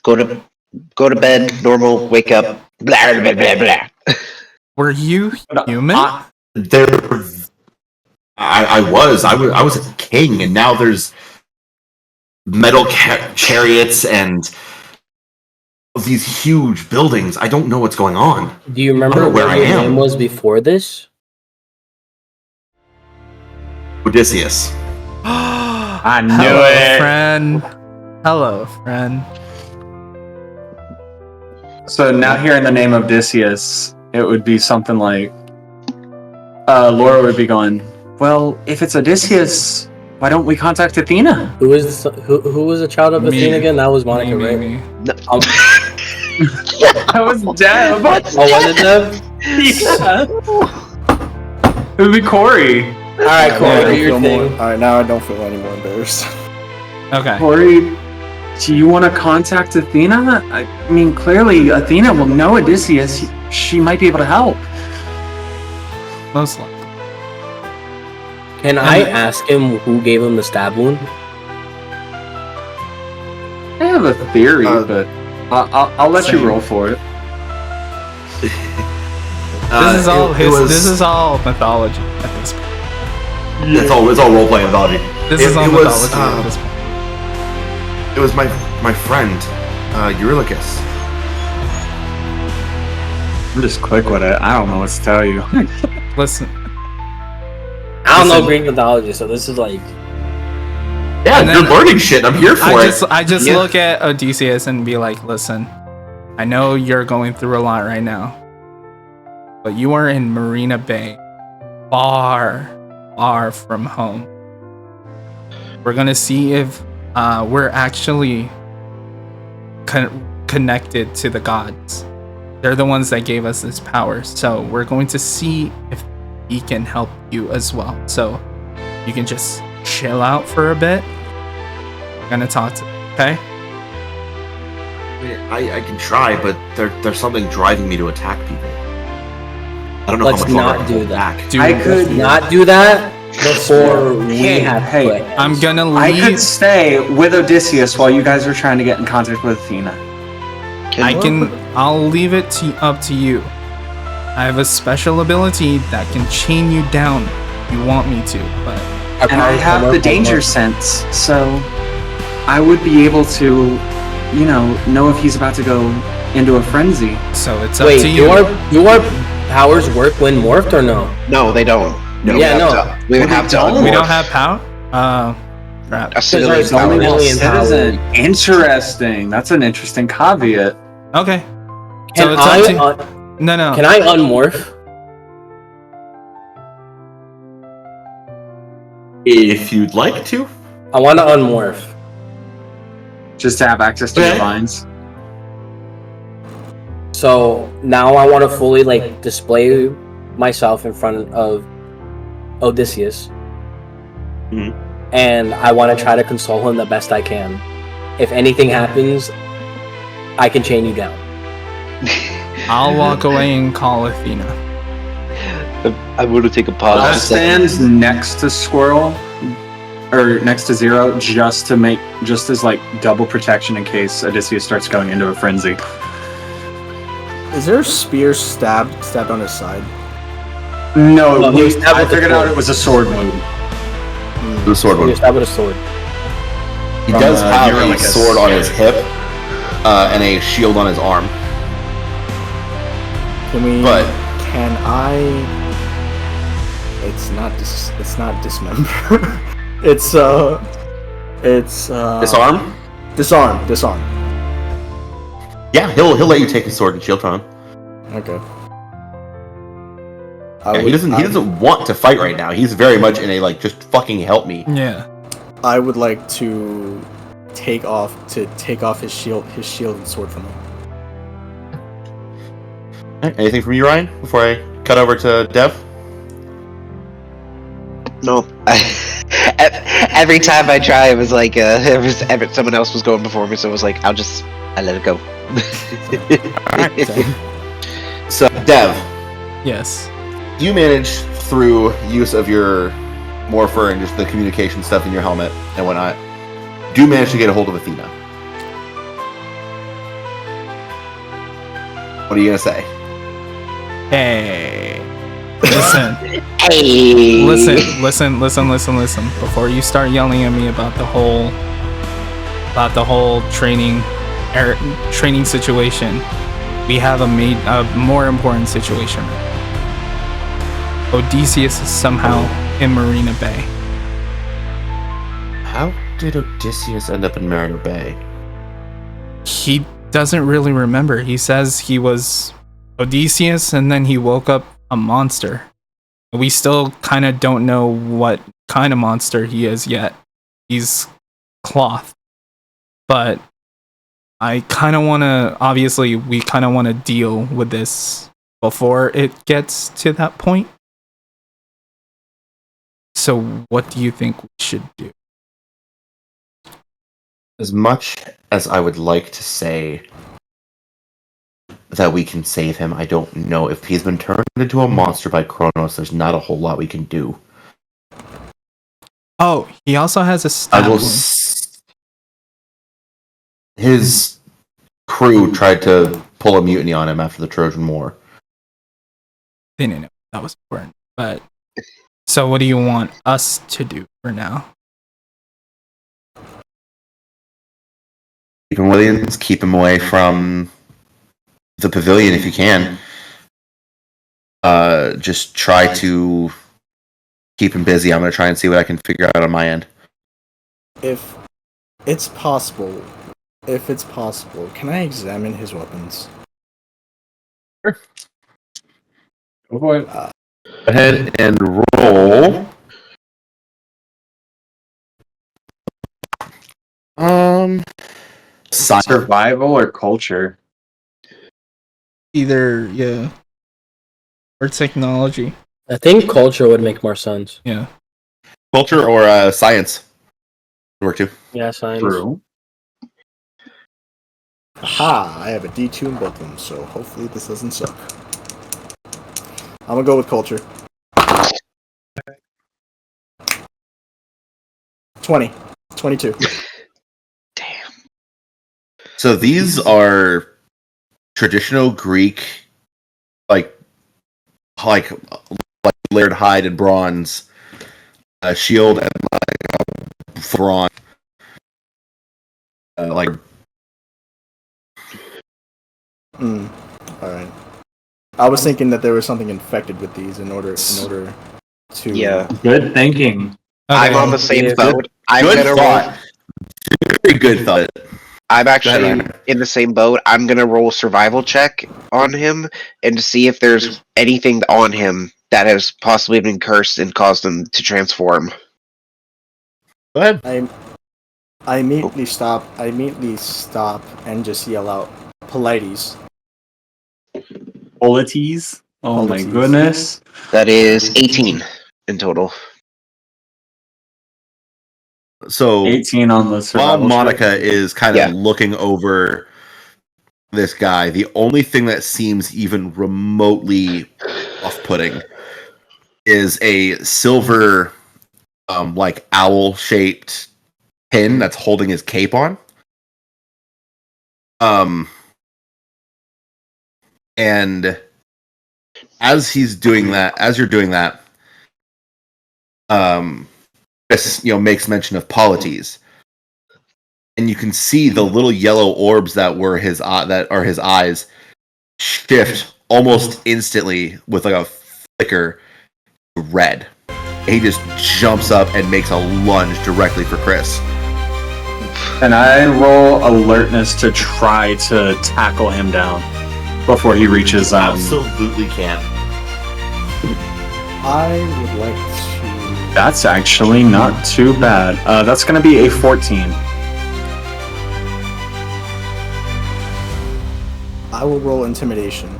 go to bed, normal, wake up, blah blah blah blah. Were you human? I was a king, and now there's metal chariots and these huge buildings. I don't know what's going on. Do you remember I don't know what where your I am. name was before this? Odysseus. I knew Hello, it. friend. Hello, friend. So now here in the name of Odysseus, it would be something like, Laura would be going, well, if it's Odysseus, why don't we contact Athena? Who was a child of Me. Athena again? That was Monica, right? Me. I was dead. Oh, was it Dev? Yeah. It would be Kori. All right, Kori, do your thing. Alright, now I don't feel any more embarrassed. Okay. Kori, do you want to contact Athena? I mean, clearly Athena will know Odysseus. She might be able to help. Most likely. Can I ask him who gave him the stab wound? I have a theory, but I'll let Same. you roll for it. This is all it was- This is all mythology at this point. It's all role-playing mythology. This is all It was, mythology at this point. It was my friend, Eurylochus. I'm just quick with it. I don't know what to tell you. Listen. I don't know Listen. Greek mythology, so this is like. Yeah, And you're then- learning shit. I'm here for it. I just Yeah. look at Odysseus and be like, listen, I know you're going through a lot right now, but you are in Marina Bay, far from home. We're gonna see if we're actually connected to the gods. They're the ones that gave us this power, so we're going to see if he can help you as well. So you can just chill out for a bit. We're gonna talk to them, okay? I can try, but there's something driving me to attack people. I don't know Let's how much longer not I do can that. attack. Dude, I could Not do that before we Hey, have hey. plans. I'm gonna I leave. could stay with Odysseus while you guys are trying to get in contact with Athena. I'll leave it up to you. I have a special ability that can chain you down if you want me to, but And I have the danger sense, so I would be able to, know if he's about to go into a frenzy. so it's up Wait, to you. your powers work when morphed or no? No, they don't. No. Yeah, no. We would have to don't. We unmorph. don't have power? Crap. A civilian's There's only power. million Citizen. Interesting. That's an interesting caveat. Okay. Can So it's I up to No. can I unmorph? If you'd like to. I want to unmorph. Just to have access to Okay. your lines. So now I want to fully display myself in front of Odysseus, Mhm. and I want to try to console him the best I can. If anything happens, I can chain you down. I'll walk away and call Athena. I'm going to take a pause. I'll just a second. stand next to Squirrel, or next to Zero, just as double protection in case Odysseus starts going into a frenzy. Is there a spear stabbed on his side? No, No, he was stabbed I with the figured out sword. it was a sword wound. The sword You one. stab with a sword. He From, does have a Eurylochus. sword on his hip, and a shield on his arm. But Can I? It's not dismember. it's disarm? Disarm. Yeah, he'll let you take his sword and shield from him. Okay. Yeah, he doesn't want to fight right now. He's very much in a just fucking help me. Yeah. I would like to take off his shield and sword from him. Alright, anything from you, Ryan? Before I cut over to Dev? No. Every time I try, it was like someone else was going before me, so it was like, I let it go. So, Dev, Yes. you manage through use of your morpher and just the communication stuff in your helmet and whatnot, do manage to get a hold of Athena. What are you gonna say? Hey. Listen. Hey! Listen. Before you start yelling at me about the whole training situation, we have a more important situation. Odysseus is somehow in Marina Bay. How did Odysseus end up in Mariner Bay? He doesn't really remember. He says he was Odysseus and then he woke up a monster. We still kind of don't know what kind of monster he is yet. He's cloth. But I kind of want to, obviously, we kind of want to deal with this before it gets to that point. So what do you think we should do? As much as I would like to say that we can save him, I don't know. If he's been turned into a monster by Kronos, there's not a whole lot we can do. Oh, he also has a stab wound. His crew tried to pull a mutiny on him after the Trojan War. They didn't know that was important. But so what do you want us to do for now? Keep him Williams, keep him away from the pavilion if you can. Just try to keep him busy. I'm going to try and see what I can figure out on my end. If it's possible, can I examine his weapons? Sure. Go for it. Go ahead and roll. Survival or culture? Either, yeah. Or technology. I think culture would make more sense. Yeah. Culture or science. Work too. Yeah, science. True. Aha! I have a D2 in both of them, so hopefully this doesn't suck. I'm gonna go with culture. 20. 22. So these are traditional Greek, like layered hide and bronze, shield and bronze, Alright. I was thinking that there was something infected with these in order to... Yeah. Good thinking. I'm on the same boat. I'm Good gonna thought. roll. Very good thought. I'm actually Ryan. in the same boat. I'm gonna roll survival check on him and to see if there's anything on him that has possibly been cursed and caused him to transform. Go ahead. I immediately stop and just yell out, Polites. Polites? Oh my Polites. goodness. That is 18 in total. So 18 on the while survival Monica check. is kind of looking over this guy, the only thing that seems even remotely off-putting is a silver, like owl-shaped pin that's holding his cape on. And as you're doing that, Chris, makes mention of Polites, and you can see the little yellow orbs that were his eyes shift almost instantly with like a flicker to red. And he just jumps up and makes a lunge directly for Chris. And I roll alertness to try to tackle him down before he reaches Absolutely can. I would like to... That's actually not too bad. That's going to be a 14. I will roll intimidation.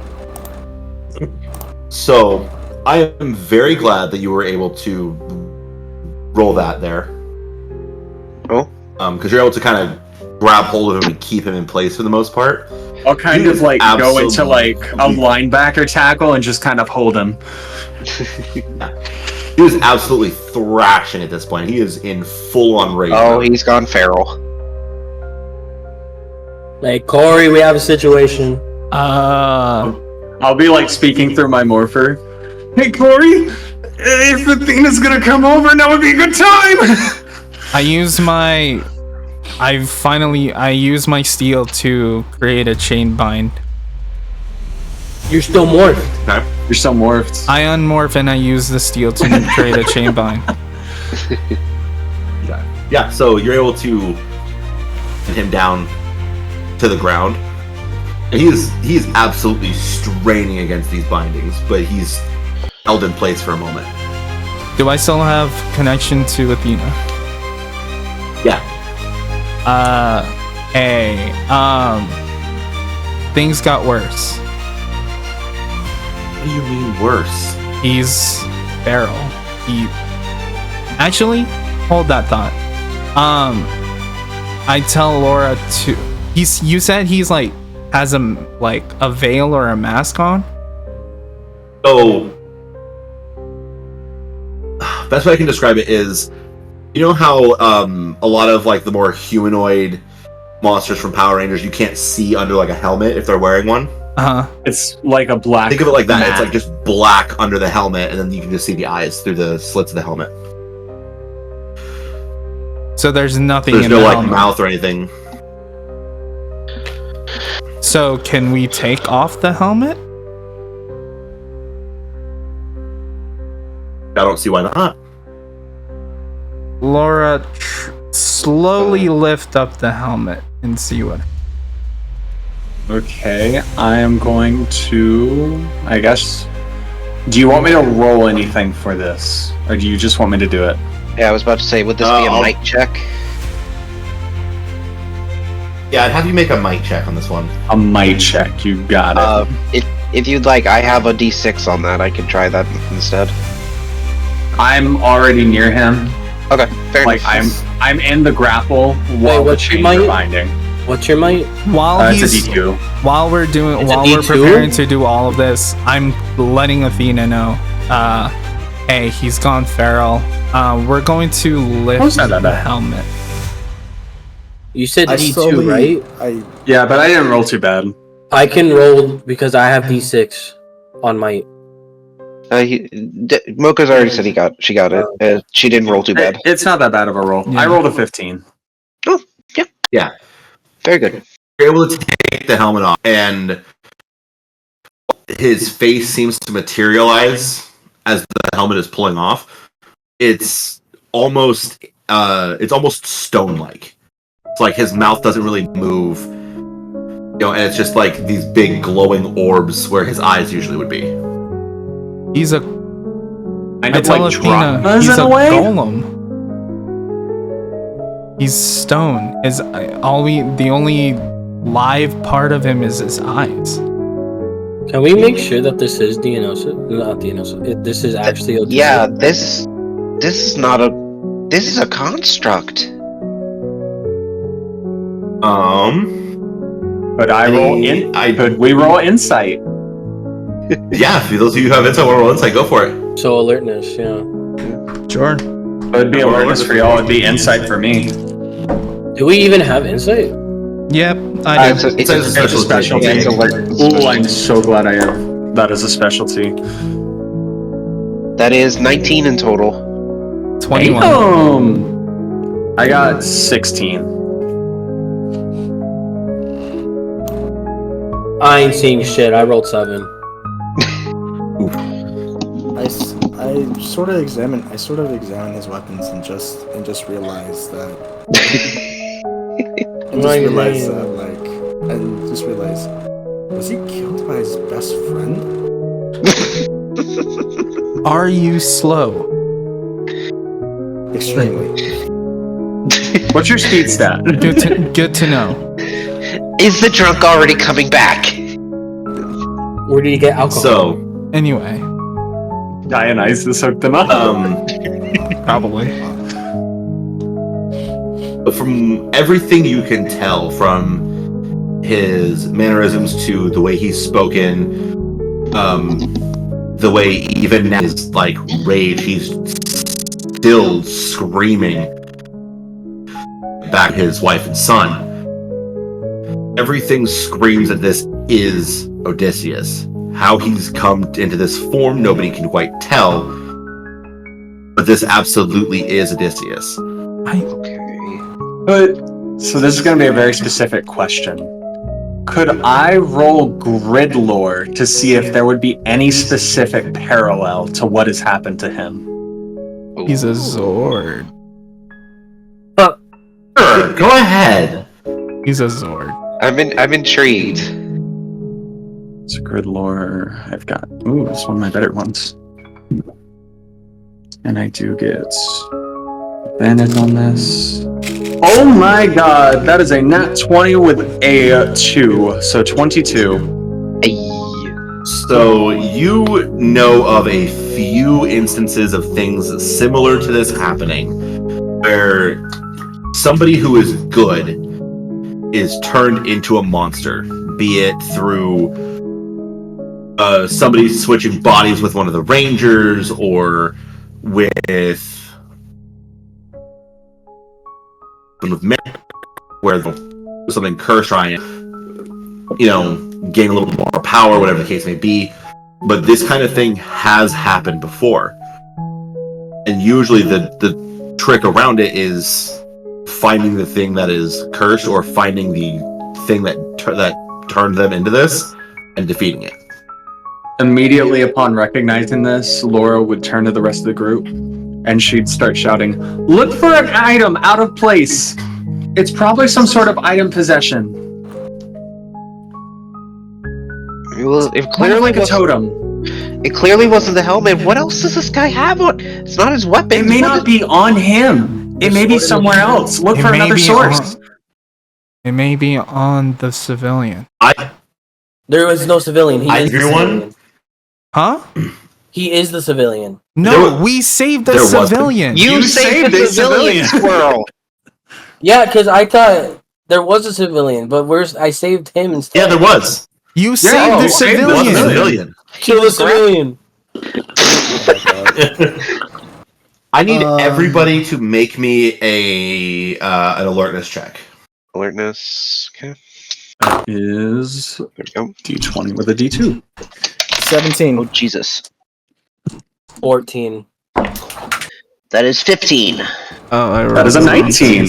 So, I am very glad that you were able to roll that there. Oh. Because you're able to kind of grab hold of him and keep him in place for the most part. I'll kind He of is like go into like a absolutely- linebacker tackle and just kind of hold him. He was absolutely thrashing at this point. He is in full-on rage. Oh, mode. he's gone feral. Like, Kori, we have a situation. I'll be like speaking through my morpher. Hey Kori, if Athena's gonna come over, now would be a good time. I use my steel to create a chain bind. You're still morphed. Okay. You're so morphed. I unmorph and I use the steel to create a chain bind. Yeah, so you're able to get him down to the ground. And he's absolutely straining against these bindings, but he's held in place for a moment. Do I still have connection to Athena? Yeah. Hey, things got worse. What do you mean worse? He's feral. Actually, hold that thought. I tell Laura to. You said he's like has a veil or a mask on. So, best way I can describe it is, you know how a lot of like the more humanoid monsters from Power Rangers, you can't see under like a helmet if they're wearing one. It's like a black. Think of it like that. mat. It's like just black under the helmet, and then you can just see the eyes through the slits of the helmet. So there's nothing. There's in no the like helmet. mouth or anything. So can we take off the helmet? I don't see why not. Laura, slowly lift up the helmet and see what. Okay, I am going to. I guess. Do you want me to roll anything for this, or do you just want me to do it? Yeah, I was about to say, would this be a mic check? Yeah, I'd have you make a mic check on this one. A might check. You got it. If you'd like, I have a D6 on that. I can try that instead. I'm already near him. Okay, fair Like enough. I'm in the grapple while the what's your chains are might? binding. What's your might? While It's a he's D2. while we're It's a we're D2? preparing to do all of this, I'm letting Athena know. Hey, he's gone feral. We're going to lift How's that the bad? helmet. You said I D2, slowly, right? Yeah, but I didn't roll too bad. I can roll because I have D6 on might. Mocha's already said she got it. She didn't roll too bad. It's not that bad of a roll. Yeah. I rolled a 15. Oh, yeah. Yeah. Very good. You're able to take the helmet off, and his face seems to materialize as the helmet is pulling off. It's almost stone-like. It's like his mouth doesn't really move, and it's just like these big glowing orbs where his eyes usually would be. He's a. Kind I of tell like Athena drachmas he's in a a way. golem. He's stone. The only live part of him is his eyes. Can we make sure that this is Dionysus? Not Dionysus. This is actually Odysseus. Yeah, this is not a. This is a construct. Could I roll in? Could we roll insight? Yeah, for those of you who have insight, roll insight, go for it. So alertness, yeah. Sure. It'd be awareness for y'all. It'd be insight for me. Do we even have insight? Yep, I do. It's a It's a specialty. Yeah, it's a Ooh, I'm so glad I am. That is a specialty. That is 19 in total. 21. I got 16. I ain't seeing shit. I rolled 7. I sort of examine his weapons and just realize that. Was he killed by his best friend? Are you slow? Extremely. What's your speed stat? Good to know. Is the drunk already coming back? Where did you get alcohol? So, Anyway, Dionysus hooked them up. probably. from everything you can tell, from his mannerisms to the way he's spoken, the way even now his like rage, he's still screaming back at his wife and son. Everything screams that this is Odysseus. How he's come into this form, nobody can quite tell. But this absolutely is Odysseus. But so this is going to be a very specific question. Could I roll grid lore to see if there would be any specific parallel to what has happened to him? He's a Zord. Zord, go ahead. He's a Zord. I'm intrigued. It's a grid lore. I've got. Ooh, it's one of my better ones. And I do get advantage on this. Oh my god, that is a nat 20 with a 2, so 22. So you know of a few instances of things similar to this happening, where somebody who is good is turned into a monster, be it through somebody switching bodies with one of the rangers, or with where something cursed trying, gain a little more power, whatever the case may be. But this kind of thing has happened before, and usually the trick around it is finding the thing that is cursed, or finding the thing that turned them into this and defeating it. Immediately upon recognizing this, Laura would turn to the rest of the group and she'd start shouting, "Look for an item out of place! It's probably some sort of item possession." Well, it clearly like a wasn't, totem. it clearly wasn't the helmet. What else does this guy have on? It's not his weapon. It may not be on him. It may be somewhere else. Look for another source. It may be on the civilian. There was no civilian. He is the civilian. Huh? He is the civilian. No, we saved the civilian. You saved the civilian, Squirrel. Yeah, because I thought there was a civilian, but I saved him instead. Yeah, there was. You saved the civilian. Kill the civilian. I need everybody to make me an alertness check. Alertness. Okay. That is There we go. D20 with a D2. 17. Oh, Jesus. 14. That is 15. Oh, That is a 19.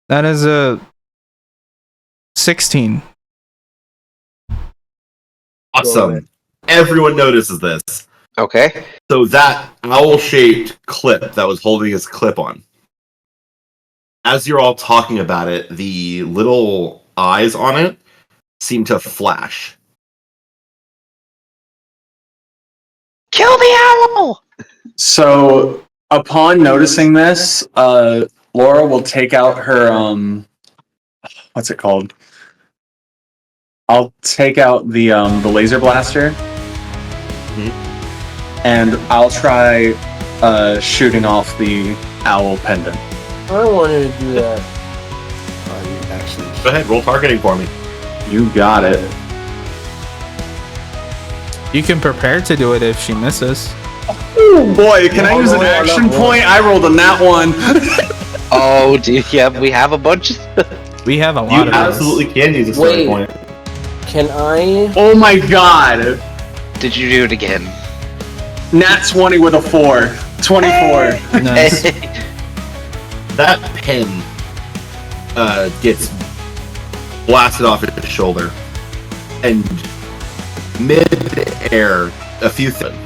That is a 16. Awesome. Everyone notices this. Okay. So that owl-shaped clip that was holding his clip on, as you're all talking about it, the little eyes on it seem to flash. Kill the owl! So, upon noticing this, Laura will take out her, what's it called? I'll take out the laser blaster, and I'll try shooting off the owl pendant. I wanted to do that. Go ahead, roll targeting for me. You got it. You can prepare to do it if she misses. Oh boy, can I use an action point? I rolled a nat 1. Oh, yeah, we have a bunch of... We have a lot You of absolutely can use a story point. Can I? Oh my god! Did you do it again? Nat 20 with a 4. 24. those. Nice. That pin gets blasted off his shoulder, and mid-air, a few things.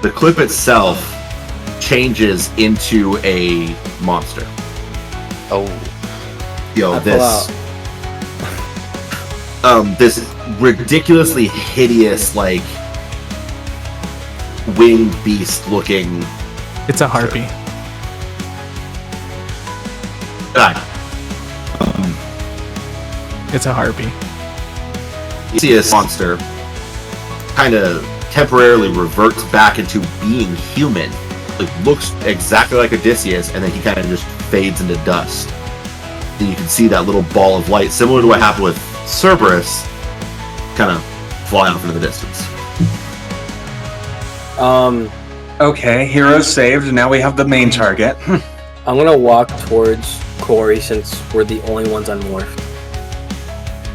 The clip itself changes into a monster. Oh. This ridiculously hideous, like, winged beast looking. It's a harpy. It's a harpy. You see this monster kind of temporarily reverts back into being human. It looks exactly like Odysseus, and then he kind of just fades into dust. And you can see that little ball of light, similar to what happened with Cerberus, kind of fly off into the distance. Okay, hero saved. Now we have the main target. I'm gonna walk towards Kori since we're the only ones unmorphed.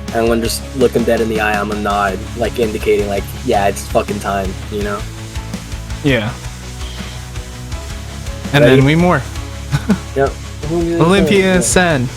And I'm gonna just look him dead in the eye. I'm gonna nod, like indicating, like, yeah, it's fucking time, you know? Yeah. And Ready? then we morph. Yep. Olympia Session.